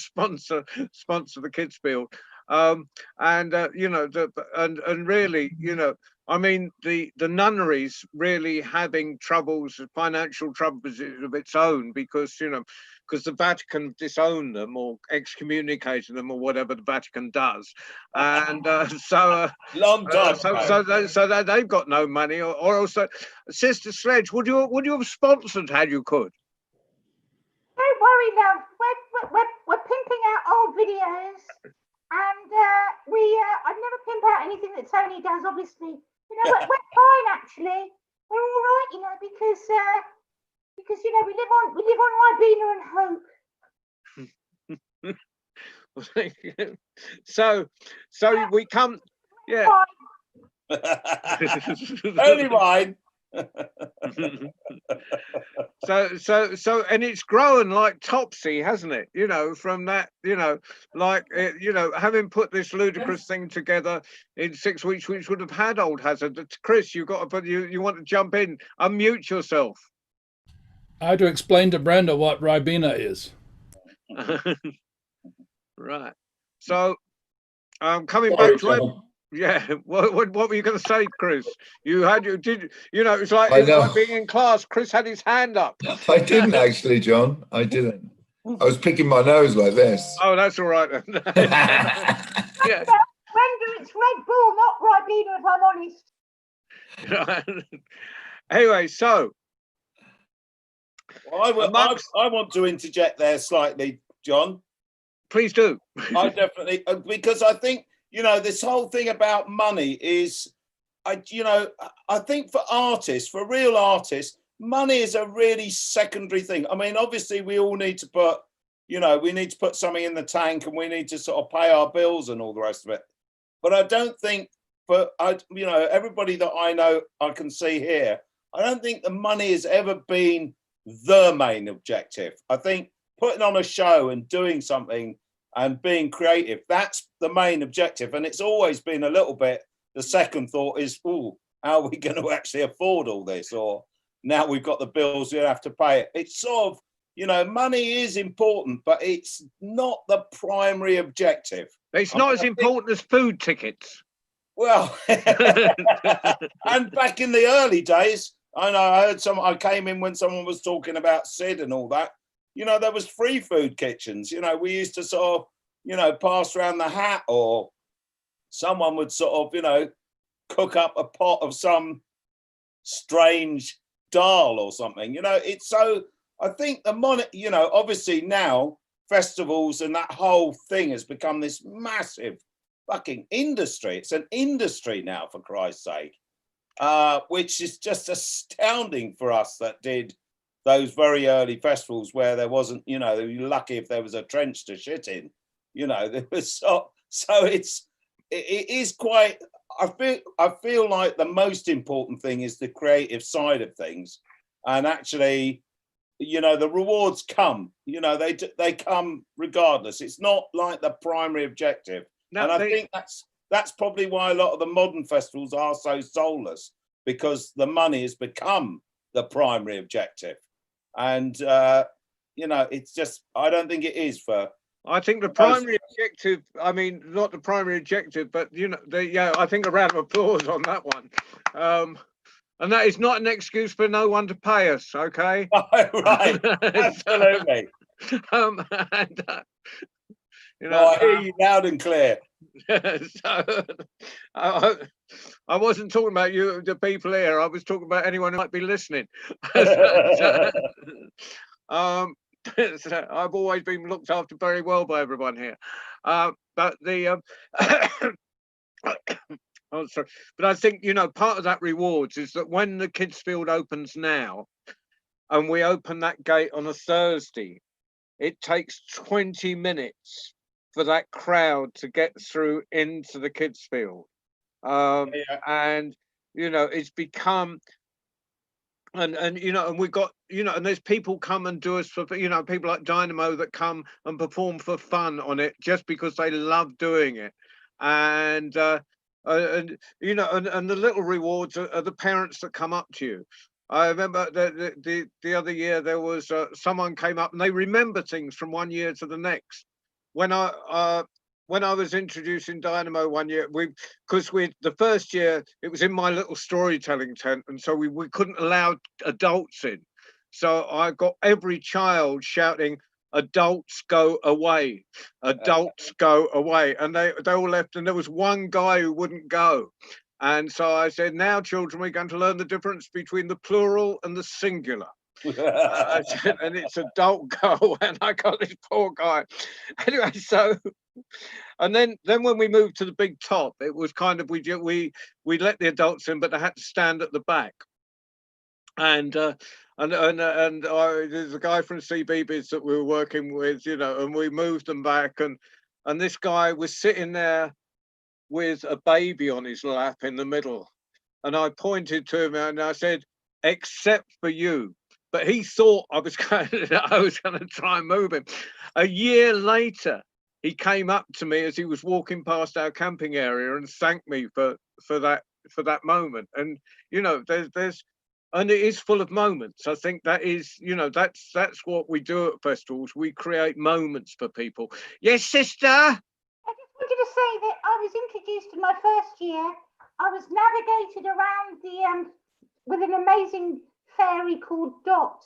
sponsor the kids field. And really, I mean, the nunnery's really having financial troubles of its own, because the Vatican disowned them or excommunicated them or whatever the Vatican does, and long time. So they've got no money, or also, Sister Sledge, would you have sponsored had you could? Don't worry, love. We're pimping out old videos, and I'd never pimp out anything that Tony does. Obviously, we're fine actually. We're all right, because we live on Ribena and hope. So we come, yeah. Only mine. So and it's grown like Topsy, hasn't it? From that, having put this ludicrous thing together in 6 weeks, which would have had Old Hazard. Chris, you want to jump in? Unmute yourself. I had to explain to Brenda what Ribena is. Right. So, coming back to yeah. What were you going to say, Chris? It's like being in class. Chris had his hand up. I didn't actually, John. I didn't. I was picking my nose like this. Oh, that's all right then. Yeah. Brenda, it's Red Bull, not Ribena, if I'm honest. Anyway, so. I want to interject there slightly, John. Please do. I definitely, because I think, this whole thing about money is, I think for artists, for real artists, money is a really secondary thing. I mean, obviously we all need to put, we need to put something in the tank and we need to sort of pay our bills and all the rest of it. But I don't think everybody that I know, I can see here, I don't think the money has ever been the main objective. I think putting on a show and doing something and being creative, that's the main objective. And it's always been a little bit, the second thought is, how are we going to actually afford all this? Or now we've got the bills, we have to pay it. It's sort of, money is important, but it's not the primary objective. It's not as important as food tickets. Well, and back in the early days, I know I came in when someone was talking about Sid and all that. There was free food kitchens. We used to sort of, pass around the hat, or someone would sort of, cook up a pot of some strange dal or something. It's so, I think the money, obviously now festivals and that whole thing has become this massive fucking industry. It's an industry now, for Christ's sake, which is just astounding for us that did those very early festivals where there wasn't, they were lucky if there was a trench to shit in. There was so it is quite. I feel like the most important thing is the creative side of things, and actually, the rewards come. They come regardless. It's not like the primary objective. No, and I think that's probably why a lot of the modern festivals are so soulless, because the money has become the primary objective. And it's just, I don't think it is for. I think the primary objective, I mean, not the primary objective, but I think a round of applause on that one. And that is not an excuse for no one to pay us, okay? Right, absolutely. I hear you loud and clear. So, I wasn't talking about you, the people here. I was talking about anyone who might be listening. So I've always been looked after very well by everyone here. But the oh, sorry. But I think, part of that rewards is that when the Kids Field opens now, and we open that gate on a Thursday, it takes 20 minutes for that crowd to get through into the Kids Field. And, it's become, and we've got, and there's people come and do us for, people like Dynamo that come and perform for fun on it just because they love doing it. And the little rewards are the parents that come up to you. I remember the other year there was someone came up and they remember things from one year to the next. When I was introducing Dynamo one year, because the first year it was in my little storytelling tent, and so we couldn't allow adults in. So I got every child shouting, "Adults go away, adults go away," and they all left, and there was one guy who wouldn't go. And so I said, "Now, children, we're going to learn the difference between the plural and the singular." I said, and it's adult go, and I got this poor guy. Anyway, so, and then when we moved to the big top, it was kind of we let the adults in, but they had to stand at the back. And there's a guy from CBeebies that we were working with, and we moved them back, and this guy was sitting there with a baby on his lap in the middle, and I pointed to him and I said, "Except for you." But he thought I was going to try and move him. A year later, he came up to me as he was walking past our camping area and thanked me for that moment. And there's and it is full of moments. I think that is, that's what we do at festivals. We create moments for people. Yes, sister. I just wanted to say that I was introduced in my first year. I was navigated around with an amazing fairy called Dot,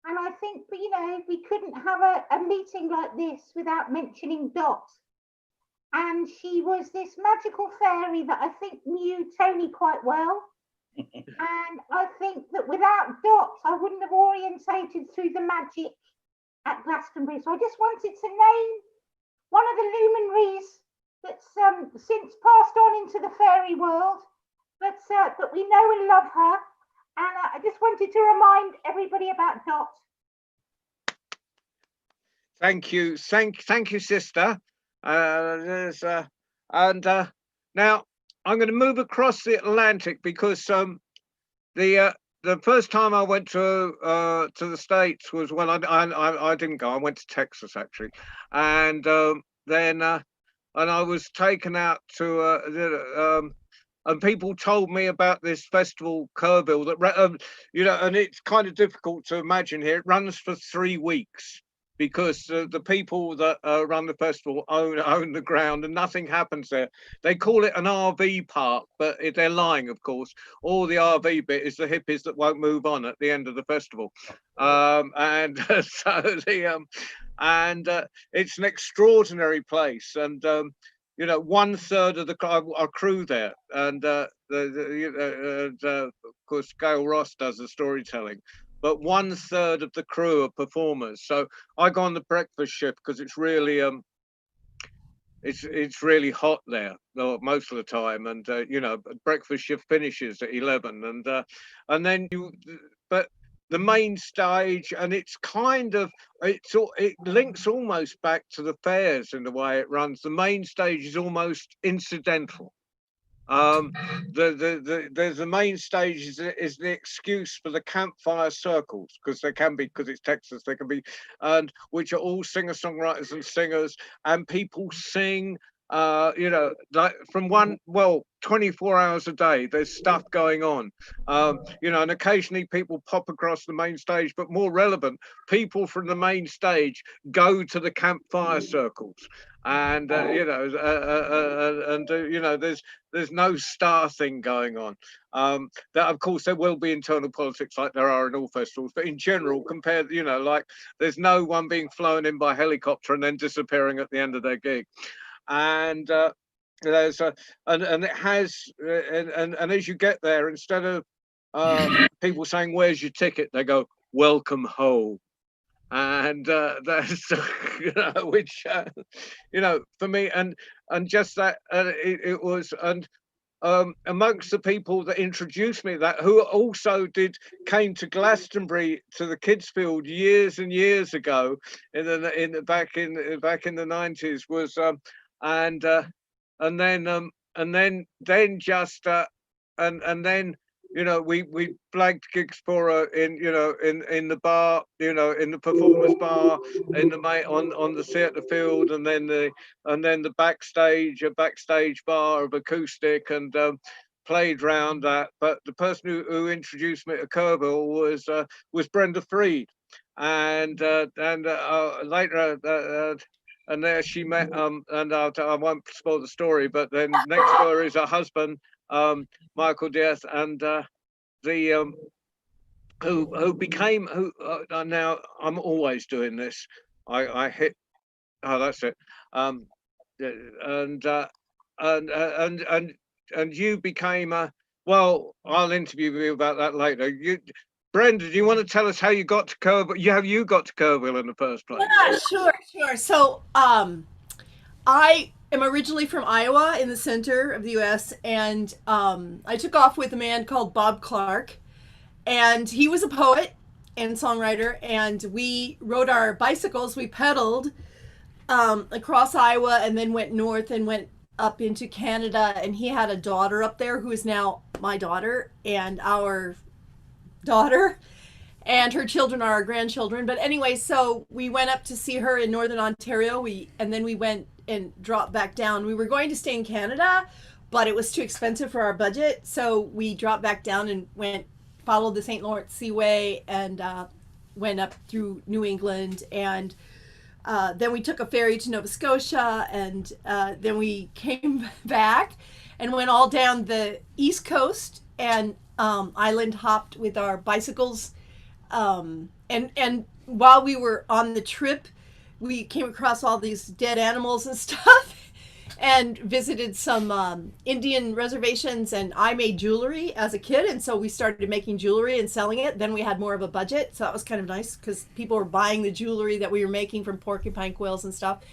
and I think we couldn't have a meeting like this without mentioning Dot. And she was this magical fairy that I think knew Tony quite well. And I think that without Dot, I wouldn't have orientated through the magic at Glastonbury. So I just wanted to name one of the luminaries that's since passed on into the fairy world, but we know and love her. And I just wanted to remind everybody about Dot. Thank you, thank you, sister. Now I'm going to move across the Atlantic because the first time I went to the States was when I didn't go. I went to Texas actually, and then I was taken out to and people told me about this festival Kerrville that and it's kind of difficult to imagine here. It runs for 3 weeks because the people that run the festival own the ground and nothing happens there. They call it an RV park, but they're lying, of course. All the RV bit is the hippies that won't move on at the end of the festival. And it's an extraordinary place. And 1/3 of our crew there, and of course Gail Ross does the storytelling. But 1/3 of the crew are performers. So I go on the breakfast shift because it's really it's really hot there most of the time, and breakfast shift finishes at 11, and then but the main stage, and it's kind of it links almost back to the fairs in the way it runs. The main stage is almost incidental. There's the main stage is the excuse for the campfire circles, because it's Texas, they can be, and which are all singer-songwriters and singers, and people sing like from 24 hours a day there's stuff going on, and occasionally people pop across the main stage, but more relevant, people from the main stage go to the campfire circles, and there's no star thing going on. That of course there will be internal politics like there are in all festivals, but in general, compared, like there's no one being flown in by helicopter and then disappearing at the end of their gig. And there's and it has and as you get there, instead of people saying where's your ticket, they go welcome home. And that's which for me, and just that it was, and amongst the people that introduced me to that, who also came to Glastonbury to the Kidsfield years and years ago back in the 90s, was and then we blagged gigs for her in the bar, in the performers bar, on the theatre field, and then the backstage, a backstage bar of acoustic, and played round that. But the person who introduced me to Kerrville was Brenda Fried, and later. And there she met, and I won't spoil the story, but then next to her is her husband, Michael Diaz, and who became now I'm always doing this. I hit. Oh, that's it. And you became well. I'll interview you about that later. Brenda, do you want to tell us how you got to Kerrville? You got to Kerrville in the first place? Yeah, sure. So I am originally from Iowa, in the center of the U.S., and I took off with a man called Bob Clark, and he was a poet and songwriter, and we rode our bicycles. We pedaled across Iowa and then went north and went up into Canada, and he had a daughter up there who is now my daughter and our daughter, and her children are our grandchildren. But anyway, so we went up to see her in Northern Ontario, and then we went and dropped back down. We were going to stay in Canada, but it was too expensive for our budget, so we dropped back down and followed the St. Lawrence Seaway, and went up through New England, and then we took a ferry to Nova Scotia, and then we came back and went all down the East Coast, and island hopped with our bicycles, and while we were on the trip, we came across all these dead animals and stuff, and visited some Indian reservations, and I made jewelry as a kid, and so we started making jewelry and selling it. Then we had more of a budget, so that was kind of nice because people were buying the jewelry that we were making from porcupine quills and stuff,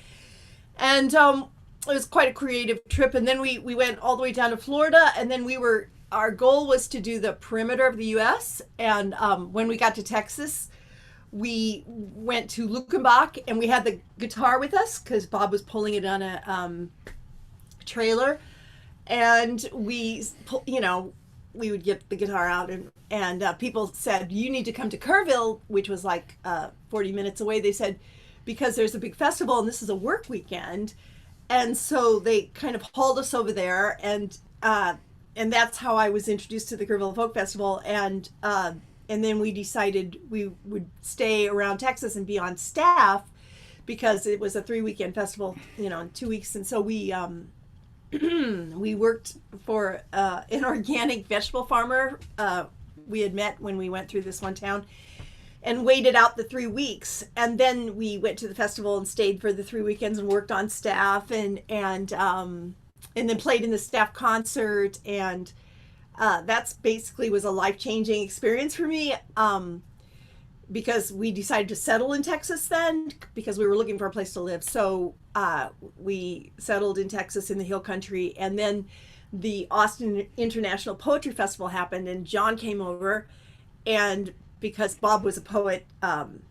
and it was quite a creative trip. And then we went all the way down to Florida, and then we were our goal was to do the perimeter of the U.S. And when we got to Texas, we went to Luckenbach, and we had the guitar with us because Bob was pulling it on a trailer. And we, we would get the guitar out, and people said, you need to come to Kerrville, which was like 40 minutes away. They said, because there's a big festival and this is a work weekend. And so they kind of hauled us over there, and that's how I was introduced to the Kerrville Folk Festival. And then we decided we would stay around Texas and be on staff because it was a 3-weekend festival, in 2 weeks. And so we we worked for an organic vegetable farmer we had met when we went through this one town, and waited out the 3 weeks. And then we went to the festival and stayed for the 3 weekends and worked on staff, and then played in the staff concert. And that's basically was a life-changing experience for me, because we decided to settle in Texas then because we were looking for a place to live. So we settled in Texas in the Hill Country, and then the Austin International Poetry Festival happened, and John came over, and because Bob was a poet, then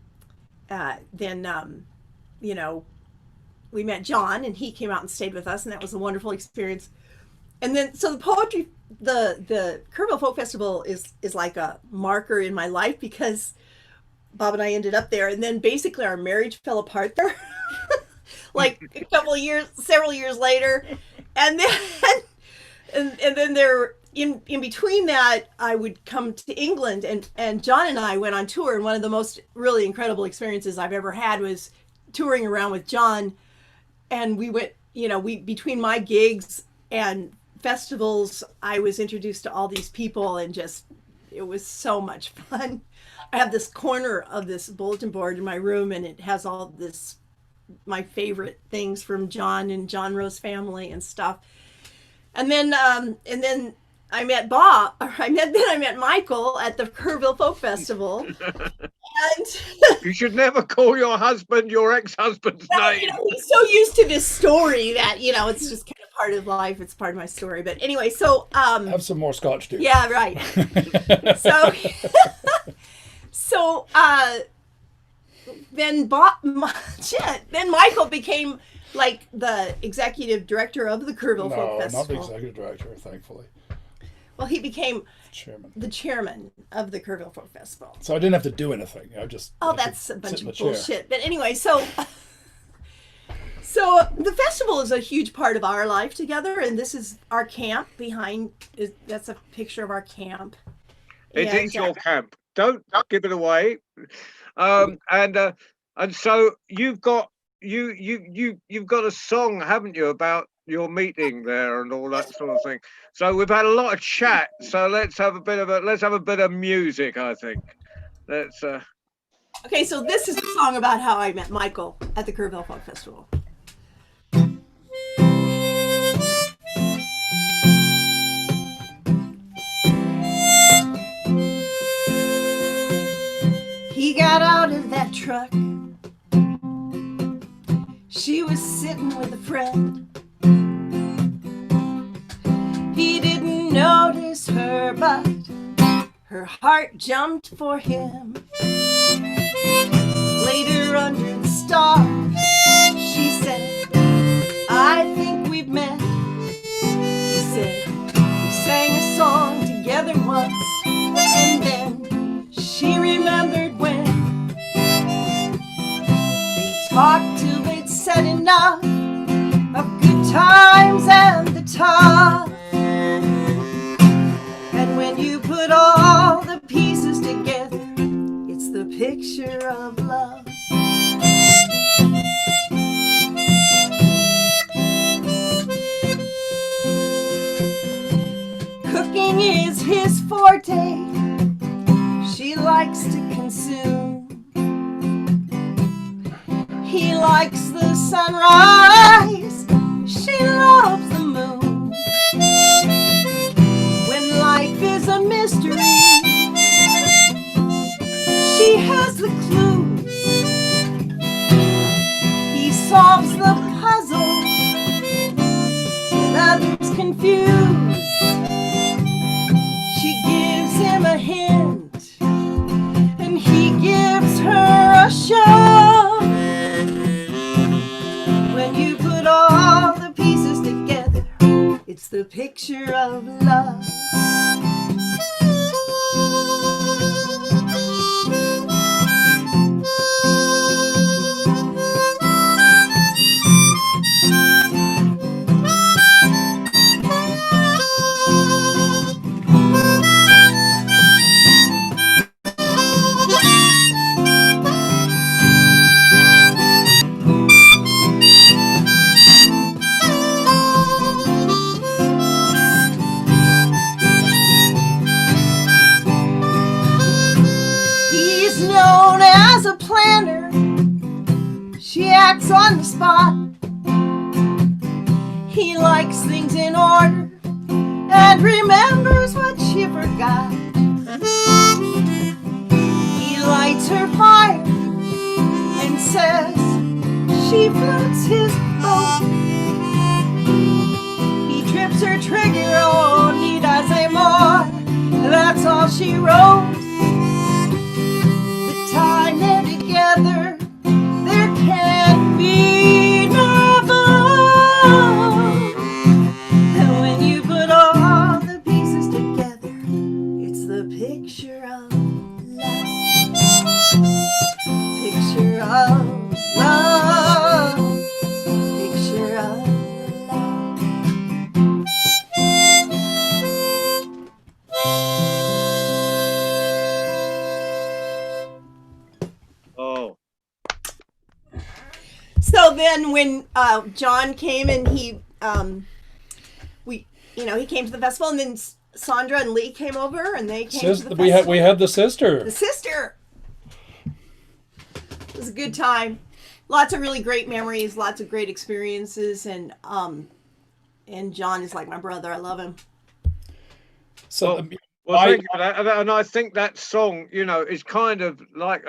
we met John, and he came out and stayed with us, and that was a wonderful experience. And then so the Kerrville Folk Festival is like a marker in my life, because Bob and I ended up there, and then basically our marriage fell apart there like several years later. And then there in between that, I would come to England, and John and I went on tour, and one of the most really incredible experiences I've ever had was touring around with John. And we went, between my gigs and festivals, I was introduced to all these people, and it was so much fun. I have this corner of this bulletin board in my room, and it has all my favorite things from John and John Rose family and stuff. And then I met I met Michael at the Kerrville Folk Festival. And you should never call your husband your ex-husband's name. He's so used to this story that, it's just kind of part of life. It's part of my story. But anyway, so have some more scotch, dude. Yeah, right. So then Michael became like the executive director of the Kerrville Folk Festival. Not the executive director, thankfully. Well, he became chairman. The chairman of the Kerrville Folk Festival. So I didn't have to do anything. That's a bunch of bullshit. But anyway, so the festival is a huge part of our life together, and this is our camp behind. That's a picture of our camp. It is your camp. Don't give it away. And so you've got a song, haven't you, about your meeting there and all that sort of thing. So we've had a lot of chat. So let's have a bit of music, I think. Okay, so this is a song about how I met Michael at the Kerrville Folk Festival. He got out of that truck. She was sitting with a friend. He didn't notice her, but her heart jumped for him. Later under the stars, she said, I think we've met. He said, we sang a song together once, and then she remembered when they talked till they'd said enough of good times and the tough. And when you put all the pieces together, it's the picture of love. Cooking is his forte. She likes to consume. He likes the sunrise. She loves the moon. When life is a mystery, she has the clues. He solves the puzzle when others confuse. he gives her a shove. When you put all the pieces together, it's the picture of love. He's known as a planner. She acts on the spot. He likes things in order and remembers what she forgot. He lights her fire and says she floats his boat. He trips her trigger, oh, he does say more. That's all she wrote. The time they're together, there can be no love. And when you put all the pieces together, it's the picture of love. Picture of love. Picture of love. Oh, So then when John came and he came to the festival, and then Sandra and Lee came over and they came to the festival. We had the sister. The sister. It was a good time. Lots of really great memories, lots of great experiences, and John is like my brother. I love him. So well, thank you for that. And I think that song, is kind of like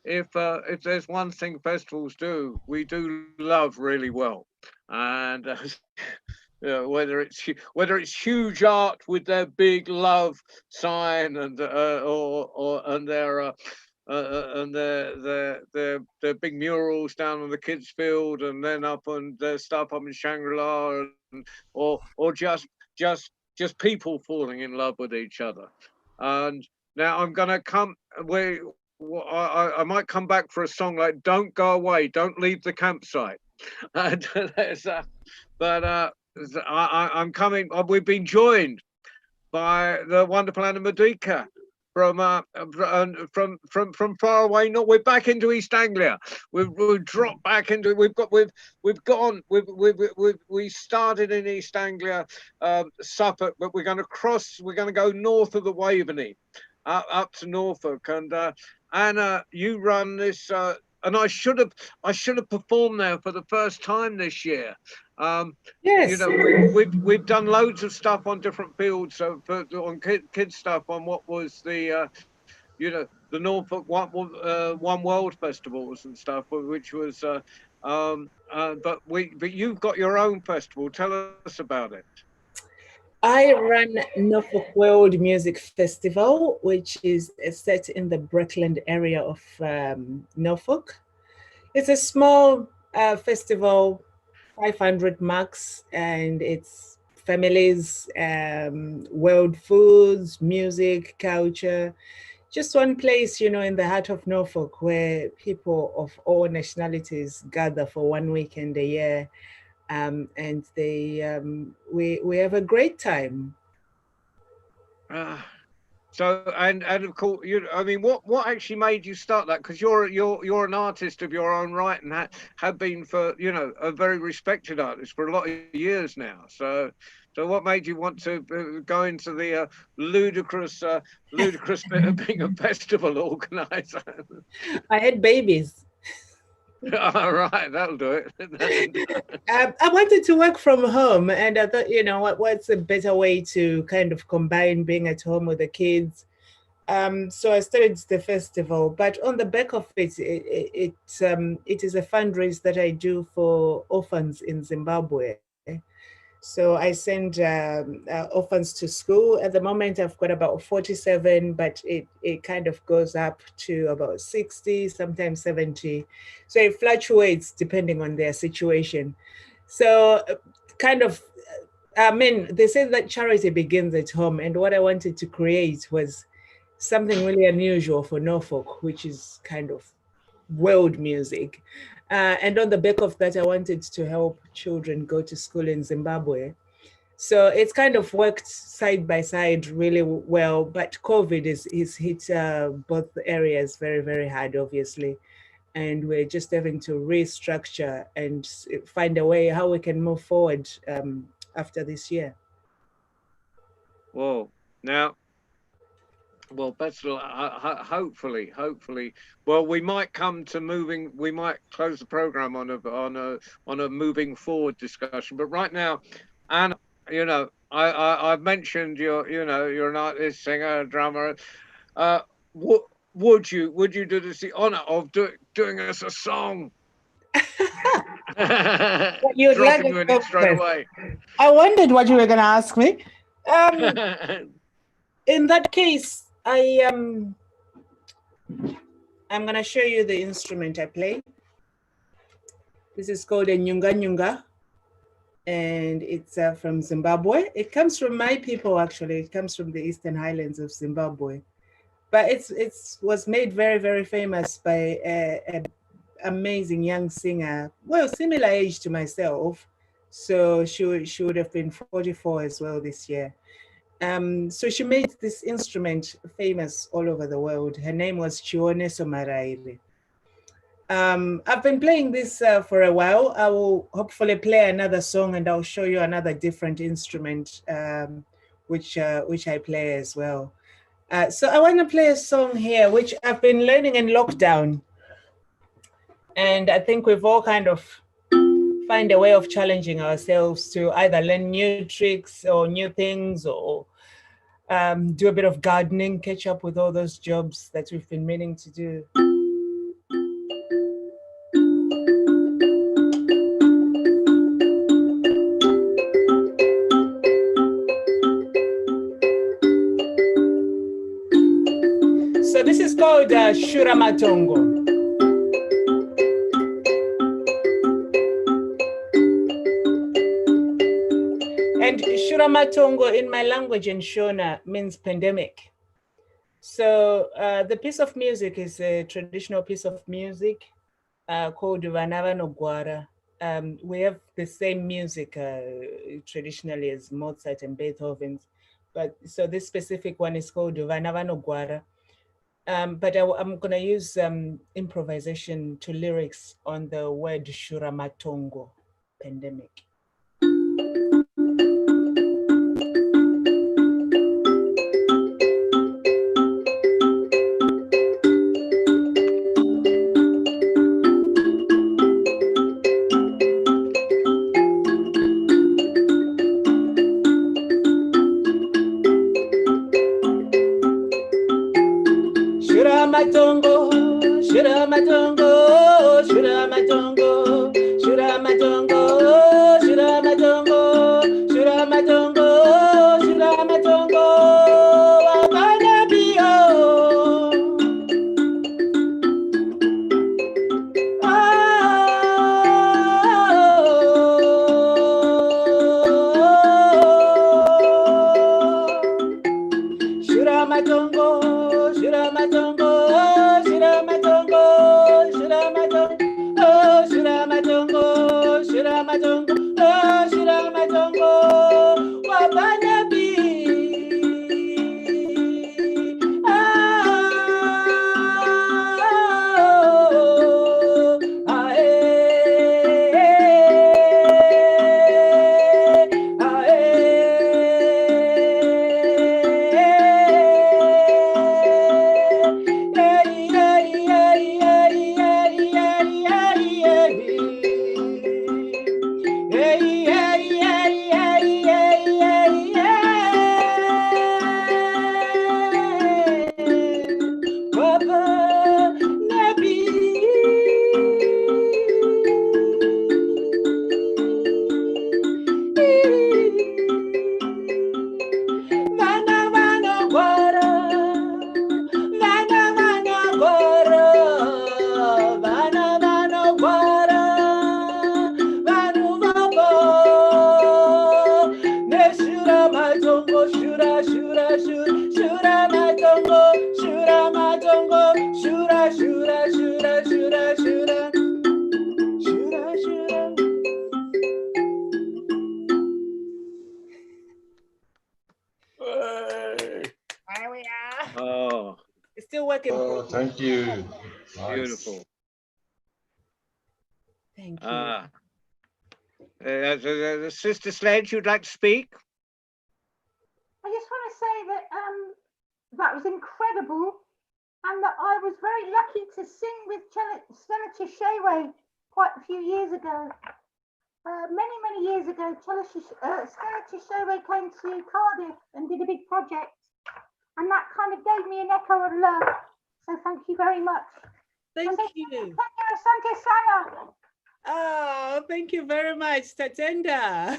if there's one thing festivals do, we do love really well, and whether it's huge art with their big love sign and their big murals down on the kids' field, and then up on their stuff up in Shangri-La, or just people falling in love with each other. And now I'm gonna come I might come back for a song like "Don't Go Away, Don't Leave the Campsite," and I'm coming. We've been joined by the wonderful Anna Modica from far away. No, we're back into East Anglia. We've dropped back into. We started in East Anglia, Suffolk, but we're going to cross. We're going to go north of the Waveney, up to Norfolk. And Anna, you run this. And I should have performed there for the first time this year. Yes. We've done loads of stuff on different fields, on kids stuff, on what was the the Norfolk One World festivals and stuff, which was but you've got your own festival. Tell us about it. I run Norfolk World Music Festival, which is set in the Breckland area of Norfolk. It's a small festival, 500 max, and it's families, world foods, music, culture. Just one place, in the heart of Norfolk, where people of all nationalities gather for 1 weekend a year. And we have a great time. So and of course, what actually made you start that? Because you're an artist of your own right, and have been for a very respected artist for a lot of years now. So what made you want to go into the ludicrous bit of being a festival organizer? I had babies. All right, that'll do it. I wanted to work from home, and I thought, what's a better way to kind of combine being at home with the kids? So I started the festival, but on the back of it, it is a fundraiser that I do for orphans in Zimbabwe. So I send orphans to school. At the moment, I've got about 47, but it kind of goes up to about 60, sometimes 70. So it fluctuates depending on their situation. So kind of, I mean, they say that charity begins at home. And what I wanted to create was something really unusual for Norfolk, which is kind of world music. And on the back of that, I wanted to help children go to school in Zimbabwe. So it's kind of worked side by side really well, but COVID is hit both areas very, very hard, obviously. And we're just having to restructure and find a way how we can move forward after this year. Whoa. Now, well, best of luck. Hopefully, well, we might come to we might close the program on a moving forward discussion. But right now, and you know, I've mentioned you're an artist, singer, drummer. Would you do this the honor of doing us a song? You'd like Dropping you in it straight away. I wondered what you were going to ask me. In that case, I'm going to show you the instrument I play. This is called a nyunga nyunga, and it's from Zimbabwe. It comes from my people, actually. It comes from the Eastern Highlands of Zimbabwe. But it was made very, very famous by an amazing young singer, well, similar age to myself. So she would have been 44 as well this year. So she made this instrument famous all over the world. Her name was Chione Somaraire. I've been playing this for a while. I will hopefully play another song and I'll show you another different instrument, which I play as well. So I want to play a song here, which I've been learning in lockdown. And I think we've all kind of find a way of challenging ourselves to either learn new tricks or new things, or do a bit of gardening, catch up with all those jobs that we've been meaning to do. So this is called Shura Matongo. And Shura Matongo in my language in Shona means pandemic. So the piece of music is a traditional piece of music called Vana Vanogwara. We have the same music traditionally as Mozart and Beethoven, but so this specific one is called Vana Vanogwara. But I'm going to use improvisation to lyrics on the word Shura Matongo, pandemic. Shura Matongo, Shura Matongo, Shura Matongo, Shura Matongo, Shura Matongo, Shura Matongo, Shura Matongo, Wabana Bio. Shura Matongo, Shura Matongo, Shura Matongo, Shura Matongo, Shura Matongo, Shura Matongo, Shura Matongo, Wabana Bi. shoulda, shoulda, shoulda, shoulda, shoulda, shoulda, shoulda. There we are. Oh, It's still working. Thank you. beautiful. Thank you. Sister Sledge, you'd like to speak? I just want to say that that was incredible, and that I was very lucky to sing with Stella Chishewe quite a few years ago. Many years ago, Stella Chishewe came to Cardiff and did a big project, and that kind of gave me an echo of love. So thank you very much. Thank Thank you. you, Asante Sana. Oh, thank you very much, Tatenda.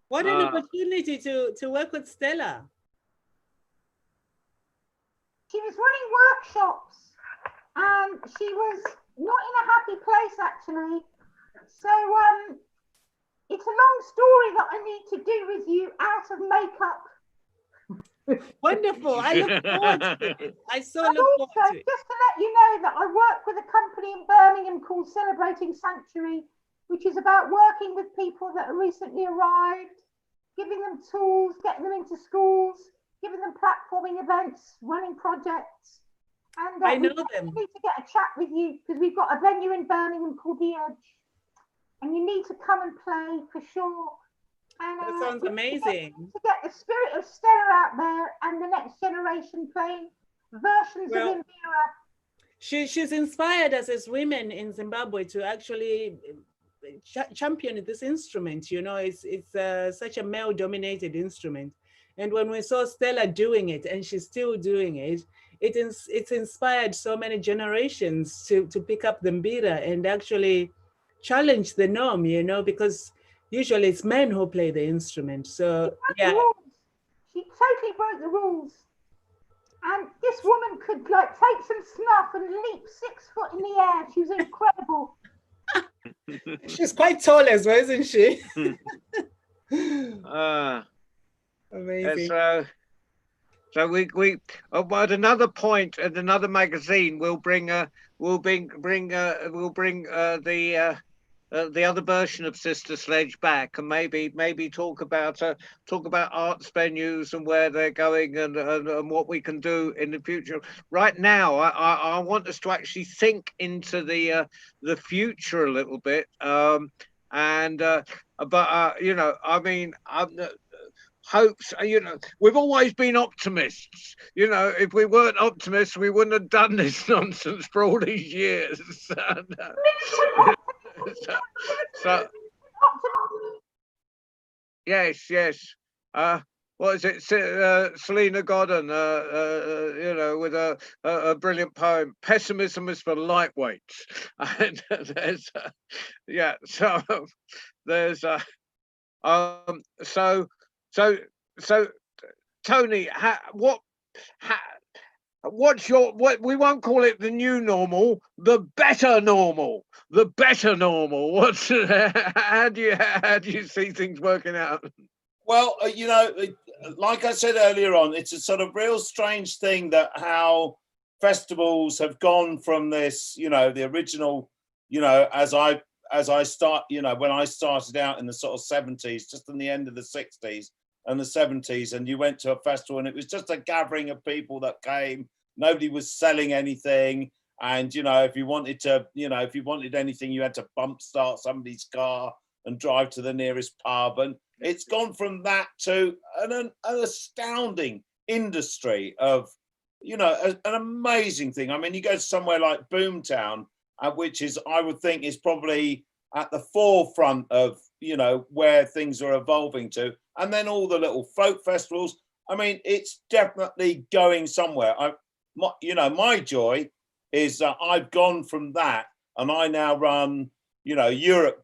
What an opportunity to work with Stella. She was running workshops, and she was not in a happy place actually. So it's a long story that I need to do with you out of makeup. Wonderful. I look forward to it. I so And look also, forward to it. just to let you know that I work with a company in Birmingham called Celebrating Sanctuary, which is about working with people that are recently arrived, giving them tools, getting them into schools, giving them platforming events, running projects. And I know we them. need to get a chat with you because we've got a venue in Birmingham called The Edge, and you need to come and play for sure. And, That sounds amazing. To get the spirit of Stella out there and the next generation playing versions Well, of Indira. She's inspired us as women in Zimbabwe to actually champion this instrument. You know, it's such a male-dominated instrument. And when we saw Stella doing it, and she's still doing it, it's inspired so many generations to pick up the mbira and actually challenge the norm, you know, because usually it's men who play the instrument. So yeah. She totally broke the rules. And this woman could like take some snuff and leap 6 foot in the air. She was incredible. She's quite tall as well, isn't she? Amazing. So we at another point at another magazine we'll bring the other version of Sister Sledge back, and maybe talk about arts venues and where they're going and what we can do in the future. Right now, I want us to actually think into the future a little bit, but you know, I mean, hopes, you know, we've always been optimists. You know, if we weren't optimists, we wouldn't have done this nonsense for all these years. So yes. What is it? Selena Godden, you know, with a brilliant poem, "Pessimism is for lightweights." And there's, so Tony, what's your, we won't call it the new normal, the better normal. What's how do you see things working out? Well, you know, like I said earlier on, it's a sort of real strange thing that how festivals have gone from this, you know, the original, you know, as I start, you know, when I started out in the sort of 70s, just in the end of the 60s and the 70s, and you went to a festival and it was just a gathering of people that came. Nobody was selling anything. And, you know, if you wanted anything, you had to bump start somebody's car and drive to the nearest pub. And it's gone from that to an astounding industry of, you know, an amazing thing. I mean, you go to somewhere like Boomtown, which is, I would think, is probably at the forefront of, you know, where things are evolving to. And then all the little folk festivals. I mean, it's definitely going somewhere. My joy is that I've gone from that and I now run, you know,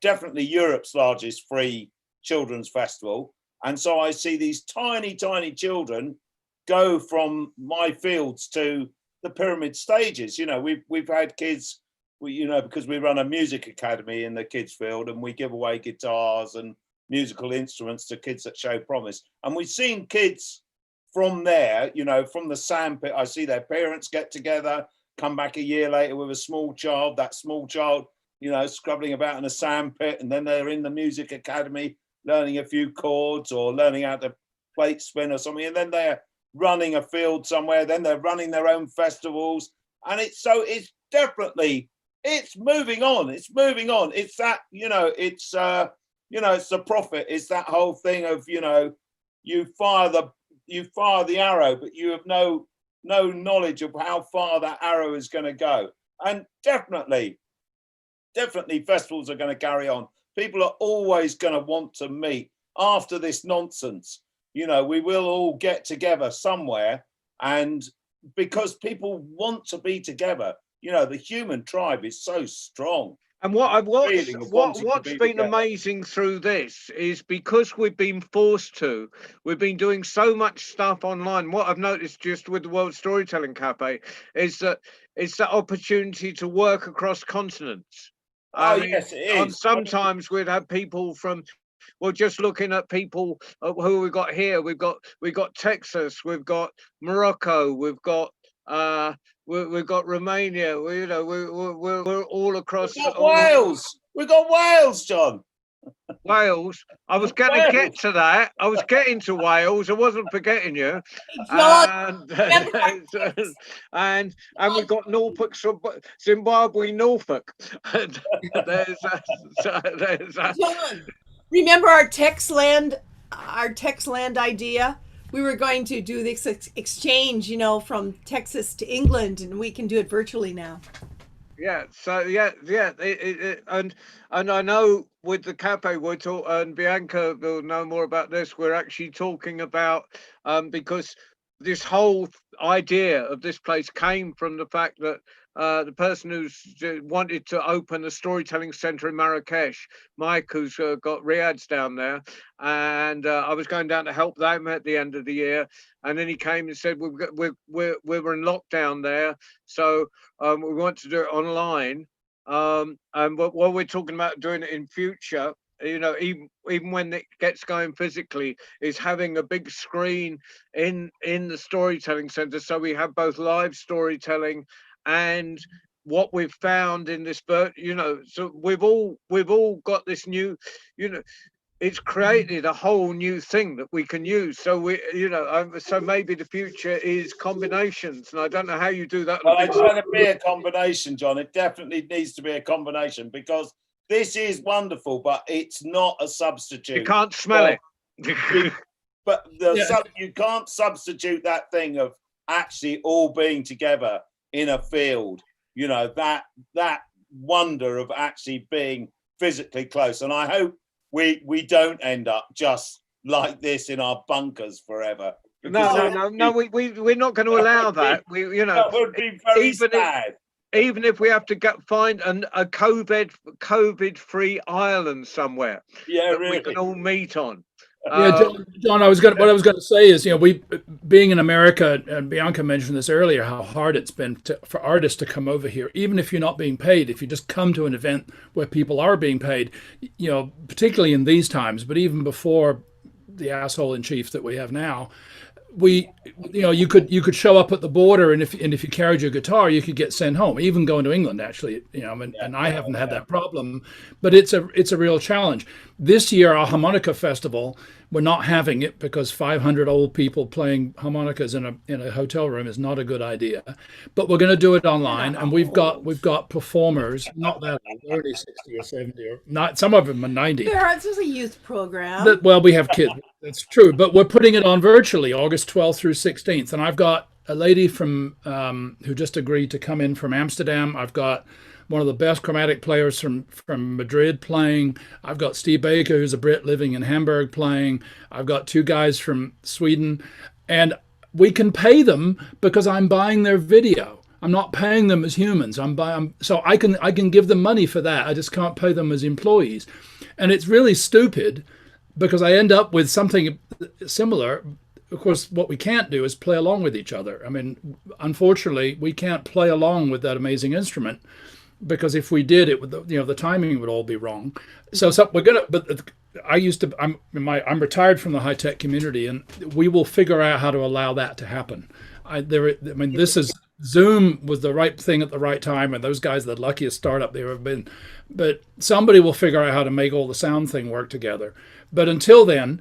definitely Europe's largest free children's festival. And so I see these tiny children go from my fields to the pyramid stages. You know, we've had kids, you know, because we run a music academy in the kids field and we give away guitars and musical instruments to kids that show promise. And we've seen kids from there, you know, from the sandpit, I see their parents get together, come back a year later with a small child, that small child, you know, scrubbing about in a sandpit, and then they're in the music academy learning a few chords or learning how to plate spin or something, and then they're running a field somewhere, then they're running their own festivals. And it's definitely, it's moving on. It's that, you know, it's the profit. It's that whole thing of, you know, you fire the arrow, but you have no knowledge of how far that arrow is going to go. And definitely festivals are going to carry on. People are always going to want to meet after this nonsense. You know, we will all get together somewhere, and because people want to be together, you know, the human tribe is so strong. And what's been amazing through this is because we've been forced to, we've been doing so much stuff online. What I've noticed just with the World Storytelling Cafe is that it's the opportunity to work across continents. Yes, it is. And sometimes we'd have people from, well, just looking at people who we've got here, we've got Texas, we've got Morocco, we've got Romania. We're all across. We've got Wales, John. Wales. I was going to get to that. I was getting to Wales. I wasn't forgetting you. And we've got Norfolk, Zimbabwe, Norfolk. There's John, remember our Texland idea? We were going to do this exchange, you know, from Texas to England, and we can do it virtually now. Yeah. So and I know with the cafe we're talking, and Bianca will know more about this. We're actually talking about because this whole idea of this place came from the fact that the person who's wanted to open a storytelling center in Marrakesh, Mike, who's got Riyadh's down there, and I was going down to help them at the end of the year, and then he came and said we were in lockdown there, so we want to do it online, and what we're talking about doing it in future, you know, even when it gets going physically, is having a big screen in the storytelling center, so we have both live storytelling and what we've found in this, you know, so we've all got this new, you know, it's created a whole new thing that we can use. So we, you know, so maybe the future is combinations, and I don't know how you do that. Well, it's going to be a combination, John. It definitely needs to be a combination, because this is wonderful, but it's not a substitute. You can't smell it. But you can't substitute that thing of actually all being together in a field, you know, that wonder of actually being physically close. And I hope we don't end up just like this in our bunkers forever. No, we're not going to allow that. You know, that would be very sad. Even if we have to find a COVID free island somewhere, that we can all meet on. Yeah, John, what I was going to say is, you know, we being in America, and Bianca mentioned this earlier, how hard it's been for artists to come over here, even if you're not being paid. If you just come to an event where people are being paid, you know, particularly in these times, but even before the asshole in chief that we have now, you could show up at the border, and if you carried your guitar, you could get sent home. Even going to England, actually, you know, and I haven't had that problem, but it's a real challenge. This year, our harmonica festival, we're not having it because 500 old people playing harmonicas in a hotel room is not a good idea. But we're going to do it online, and we've got performers, not that old, only 60 or 70, or not. Some of them are 90. This is a youth program. Well, we have kids. That's true, but we're putting it on virtually, August 12th through 16th, and I've got a lady from who just agreed to come in from Amsterdam. I've got one of the best chromatic players from Madrid playing. I've got Steve Baker, who's a Brit living in Hamburg, playing. I've got 2 guys from Sweden, and we can pay them because I'm buying their video. I'm not paying them as humans. So I can give them money for that. I just can't pay them as employees, and it's really stupid because I end up with something similar. Of course, what we can't do is play along with each other. I mean, unfortunately, we can't play along with that amazing instrument, because if we did, it would, you know, the timing would all be wrong. So we're gonna. But I'm retired from the high tech community, and we will figure out how to allow that to happen. Zoom was the right thing at the right time, and those guys are the luckiest startup there have been. But somebody will figure out how to make all the sound thing work together. But until then,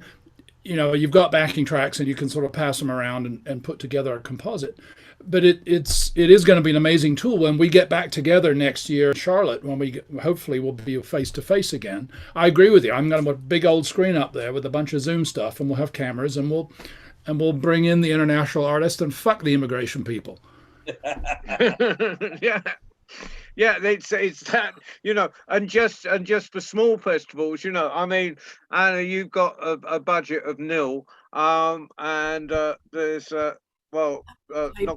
you've got backing tracks, and you can sort of pass them around and put together a composite. But it is going to be an amazing tool when we get back together next year in Charlotte, when hopefully we'll be face to face again. I agree with you. I'm going to have a big old screen up there with a bunch of Zoom stuff, and we'll have cameras, and we'll bring in the international artists and fuck the immigration people. It's that, and just for small festivals, I mean, Anna, you've got a budget of nil, and there's not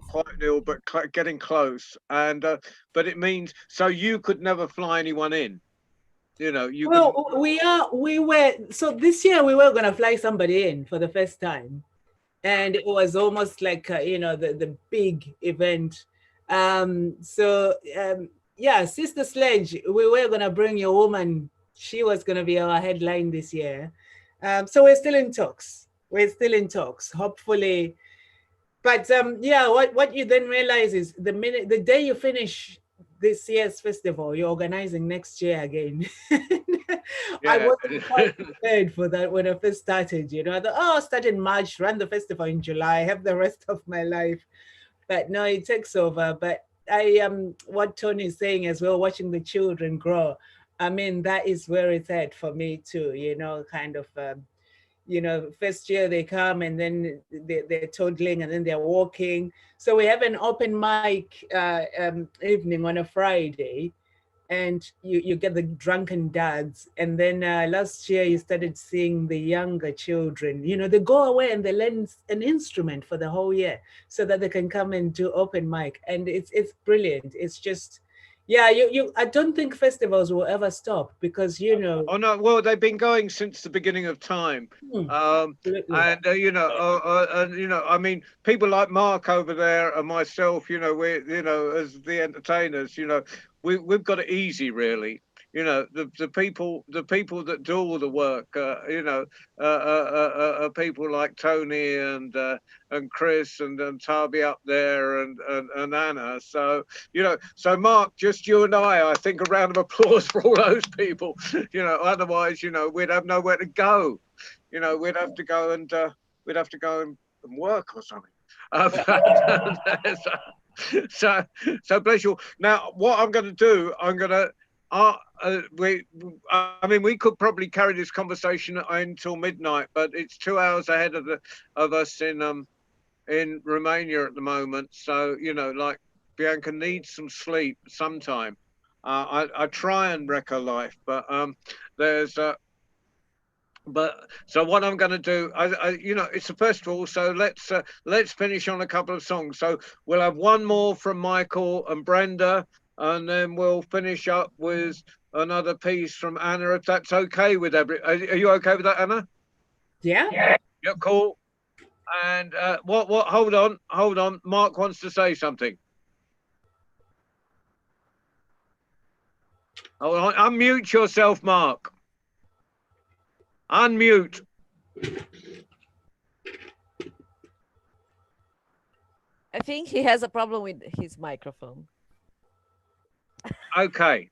quite nil, but getting close, and but it means so you could never fly anyone in. We were so this year we were going to fly somebody in for the first time, and it was almost like the big event. Sister Sledge, we were going to bring your woman. She was going to be our headline this year. So we're still in talks. Hopefully. But what you then realize is the day you finish this year's festival, you're organizing next year again. I wasn't quite prepared for that when I first started. I thought, I'll start in March, run the festival in July, have the rest of my life. But no, it takes over. But what Tony is saying as well, watching the children grow. I mean, that is where it's at for me too. First year they come and then they're toddling and then they're walking. So we have an open mic evening on a Friday, and you get the drunken dads. And then last year you started seeing the younger children, they go away and they learn an instrument for the whole year so that they can come and do open mic. And it's brilliant. It's just, I don't think festivals will ever stop because, Oh no, well, they've been going since the beginning of time. I mean, people like Mark over there and myself, we as the entertainers, we've got it easy, really. The people that do all the work, are people like Tony and Chris and Tabi up there and Anna. So so Mark, just you and I think a round of applause for all those people. Otherwise, we'd have nowhere to go. We'd have to go and work or something. So bless you. Now, what I'm going to do, we could probably carry this conversation until midnight, but it's 2 hours ahead of us in Romania at the moment. So like Bianca needs some sleep sometime. I try and wreck her life, but so what I'm going to do, it's a festival, so let's finish on a couple of songs. So we'll have one more from Michael and Brenda, and then we'll finish up with another piece from Anna, if that's okay with everybody. Are you okay with that, Anna? Yeah. Yeah, cool. And what? Hold on. Mark wants to say something. Hold on. Unmute yourself, Mark. Unmute. I think he has a problem with his microphone. Okay.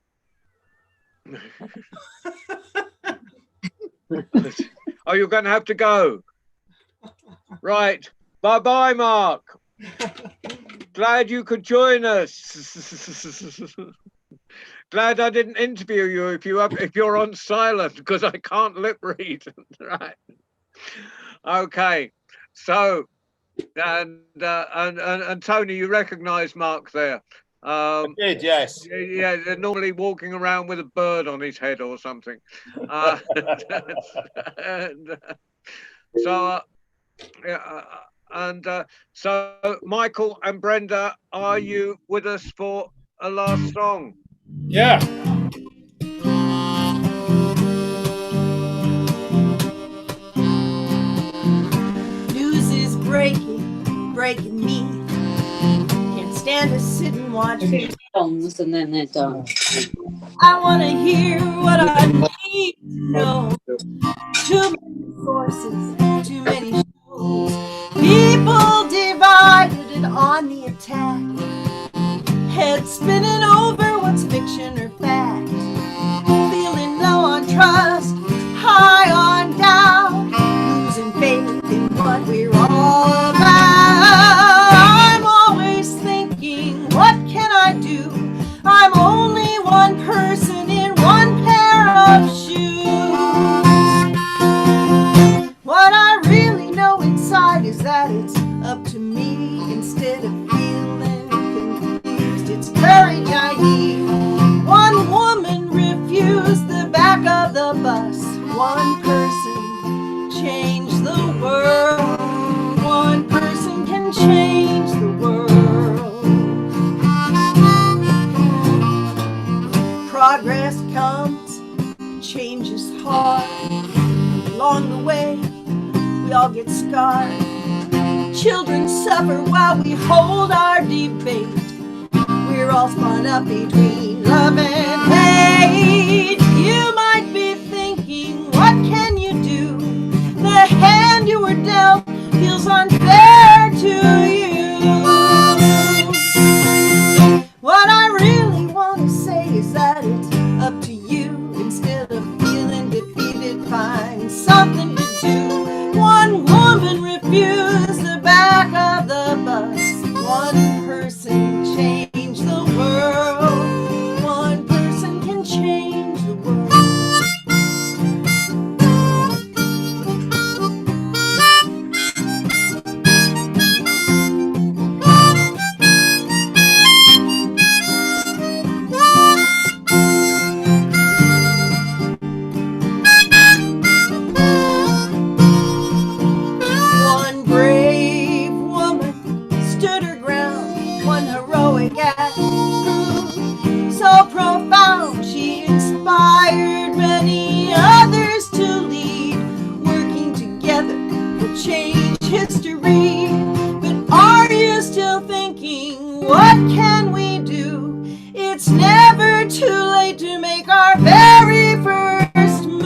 Oh, you're going to have to go. Right. Bye-bye, Mark. Glad you could join us. Glad I didn't interview you if you're on silent, because I can't lip read. Right. Okay. So, and Tony, you recognise Mark there. I did, yes. Yeah, they're normally walking around with a bird on his head or something. So Michael and Brenda, are you with us for a last song? Yeah. News is breaking me. Can't stand to sit and and watch two songs and then they're done. I want to hear what I need to know. Too many forces, too many shows. People divided and on the attack. Head spinning over what's fiction or fact. Feeling low on trust, high on doubt. Losing faith in what we're all about. I'm always thinking, what can I do? I'm only one person in one pair of shoes. What I really know inside is that it's up to me instead of feeling confused. It's courage I need. One woman refused the back of the bus. One person changed the world. One person can change the world. Progress comes, change is hard. Along the way, we all get scarred. Children suffer while we hold our debate. We're all spun up between love and hate. You might be thinking, what can you do? The hand you were dealt feels unfair to you. What I really want to say is that it's up to you. Instead of feeling defeated, find something to do. One woman refused the back of the bus. One person changed the world. One person can change the world. One brave woman stood her ground. One heroic act proved so profound. She inspired many others to lead. Working together will change history. But are you still thinking, what can we do? It's never too late to make our very first move.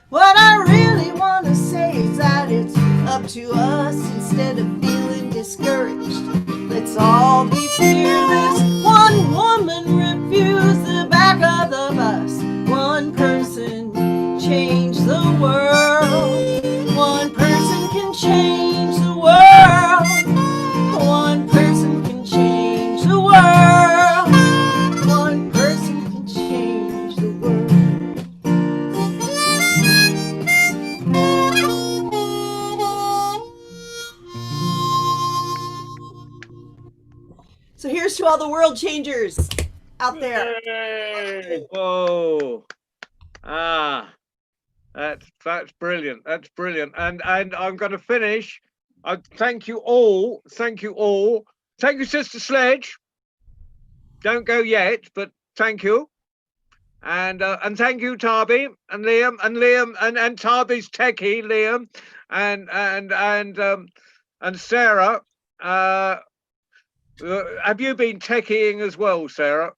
What I really want to say is that it's up to us instead of feeling discouraged. Let's all be fearless. One woman refused the back of the bus. One person changed the world. One person can change the world. One person can change the world. One person can change the world. So here's to all the world changers out there. Whoa. That's brilliant. That's brilliant. And I'm going to finish. Thank you all. Thank you all. Thank you, Sister Sledge. Don't go yet, but thank you. And thank you, Tarby and Liam and Tarby's techie, Liam and Sarah. Have you been techieing as well, Sarah?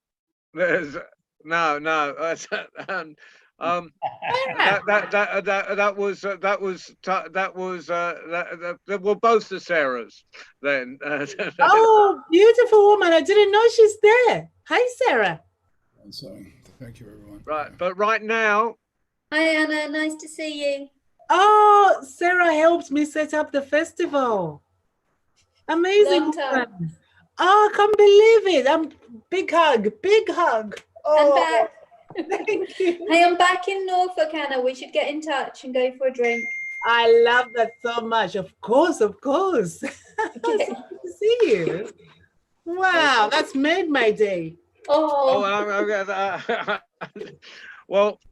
No. That were both the Sarahs then. Oh, beautiful woman. I didn't know she's there. Hi, Sarah. I'm sorry. Thank you, everyone. Right, but right now. Hi, Anna. Nice to see you. Oh, Sarah helped me set up the festival. Amazing. Long time. woman. Oh, I can't believe it. Big hug. Oh, I'm back. Thank you. Hey, I'm back in Norfolk, Anna. We should get in touch and go for a drink. I love that so much. Of course. So good to see you. Wow, that's made my day. Well,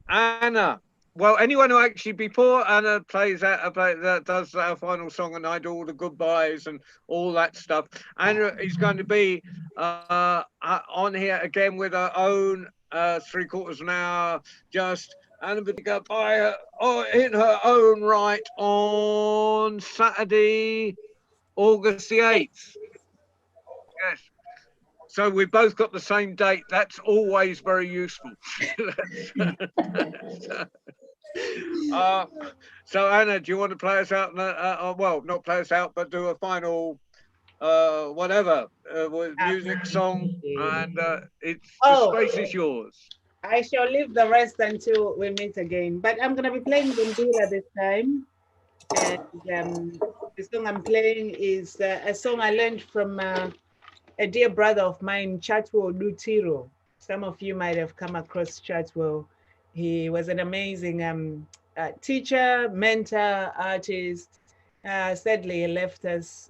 Anna. Well, anyone who actually, before Anna plays that does our final song and I do all the goodbyes and all that stuff, Anna is going to be on here again with her own 3/4 of an hour, just Anna Vidica by her, in her own right on Saturday, August the 8th. Yes. So we've both got the same date. That's always very useful. So Anna, do you want to play us out? Well, not play us out, but do a final, whatever, with music, song, and the space is yours. I shall leave the rest until we meet again. But I'm going to be playing Bundula this time. And the song I'm playing is a song I learned from a dear brother of mine, Chatwo Lutiro. Some of you might have come across Chatwo. He was an amazing teacher, mentor, artist. Sadly, he left us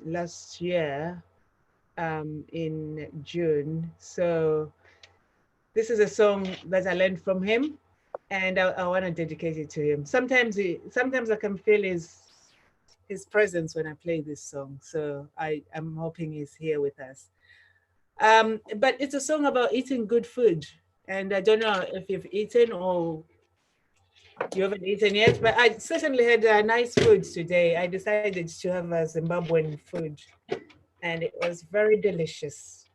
last year in June. So this is a song that I learned from him, and I want to dedicate it to him. Sometimes I can feel his presence when I play this song. So I'm hoping he's here with us. But it's a song about eating good food. And I don't know if you've eaten or you haven't eaten yet, but I certainly had nice food today. I decided to have a Zimbabwean food, and it was very delicious.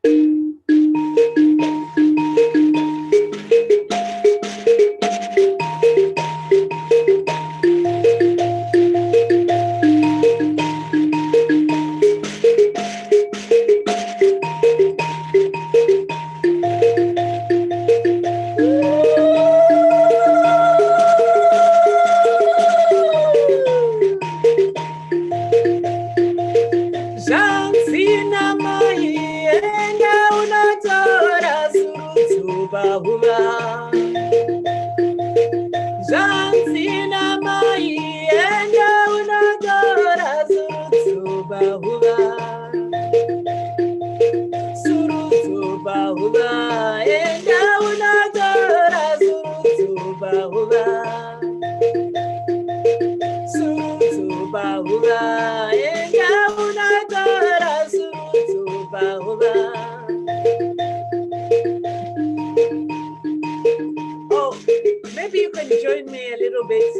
Maybe you can join me a little bit.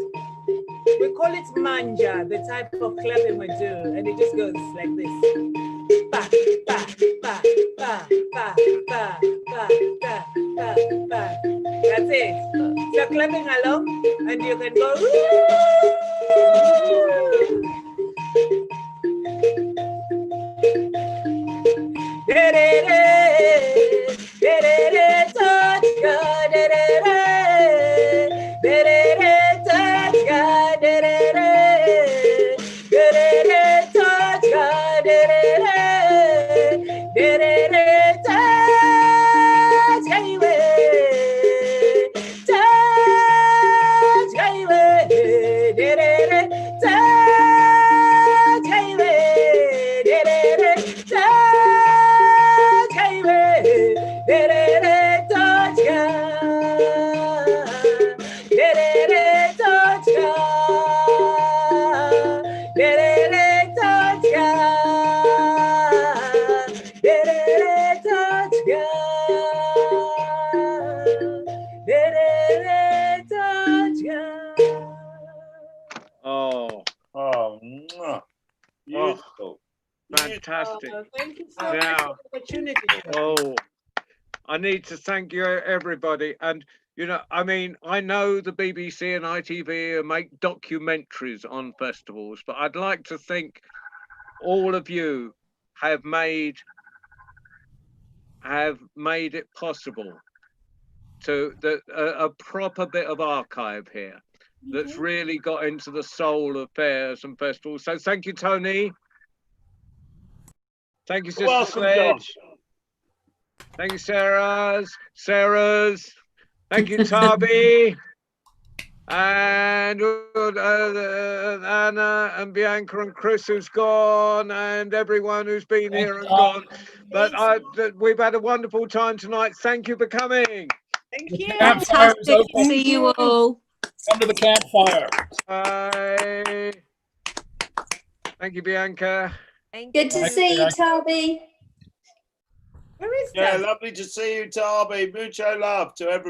We call it manja, the type of clapping we do, and it just goes like this. Ba, ba, ba, ba, ba, ba, ba, ba, ba, ba. That's it. So you're clapping along, and you can go. Touch God, touch God, touch God, touch highway, touch highway, touch highway, touch highway, touch Beautiful. Fantastic. Thank you so much for the opportunity. I need to thank you, everybody. And, you know, I mean, I know the BBC and ITV make documentaries on festivals, but I'd like to think all of you have made it possible to a proper bit of archive here that's really got into the soul of fairs and festivals. So thank you, Tony. Thank you, Sister Sledge. Thank you, Sarah's. Thank you, Tabi. And Anna and Bianca and Chris, who's gone, and everyone who's been here and gone. But we've had a wonderful time tonight. Thank you for coming. Thank you. Fantastic to see you all. Come to the campfire. Bye. Thank you, Bianca. Good to see you, Toby. Where is that? Yeah, lovely to see you, Darby. Mucho love to everybody.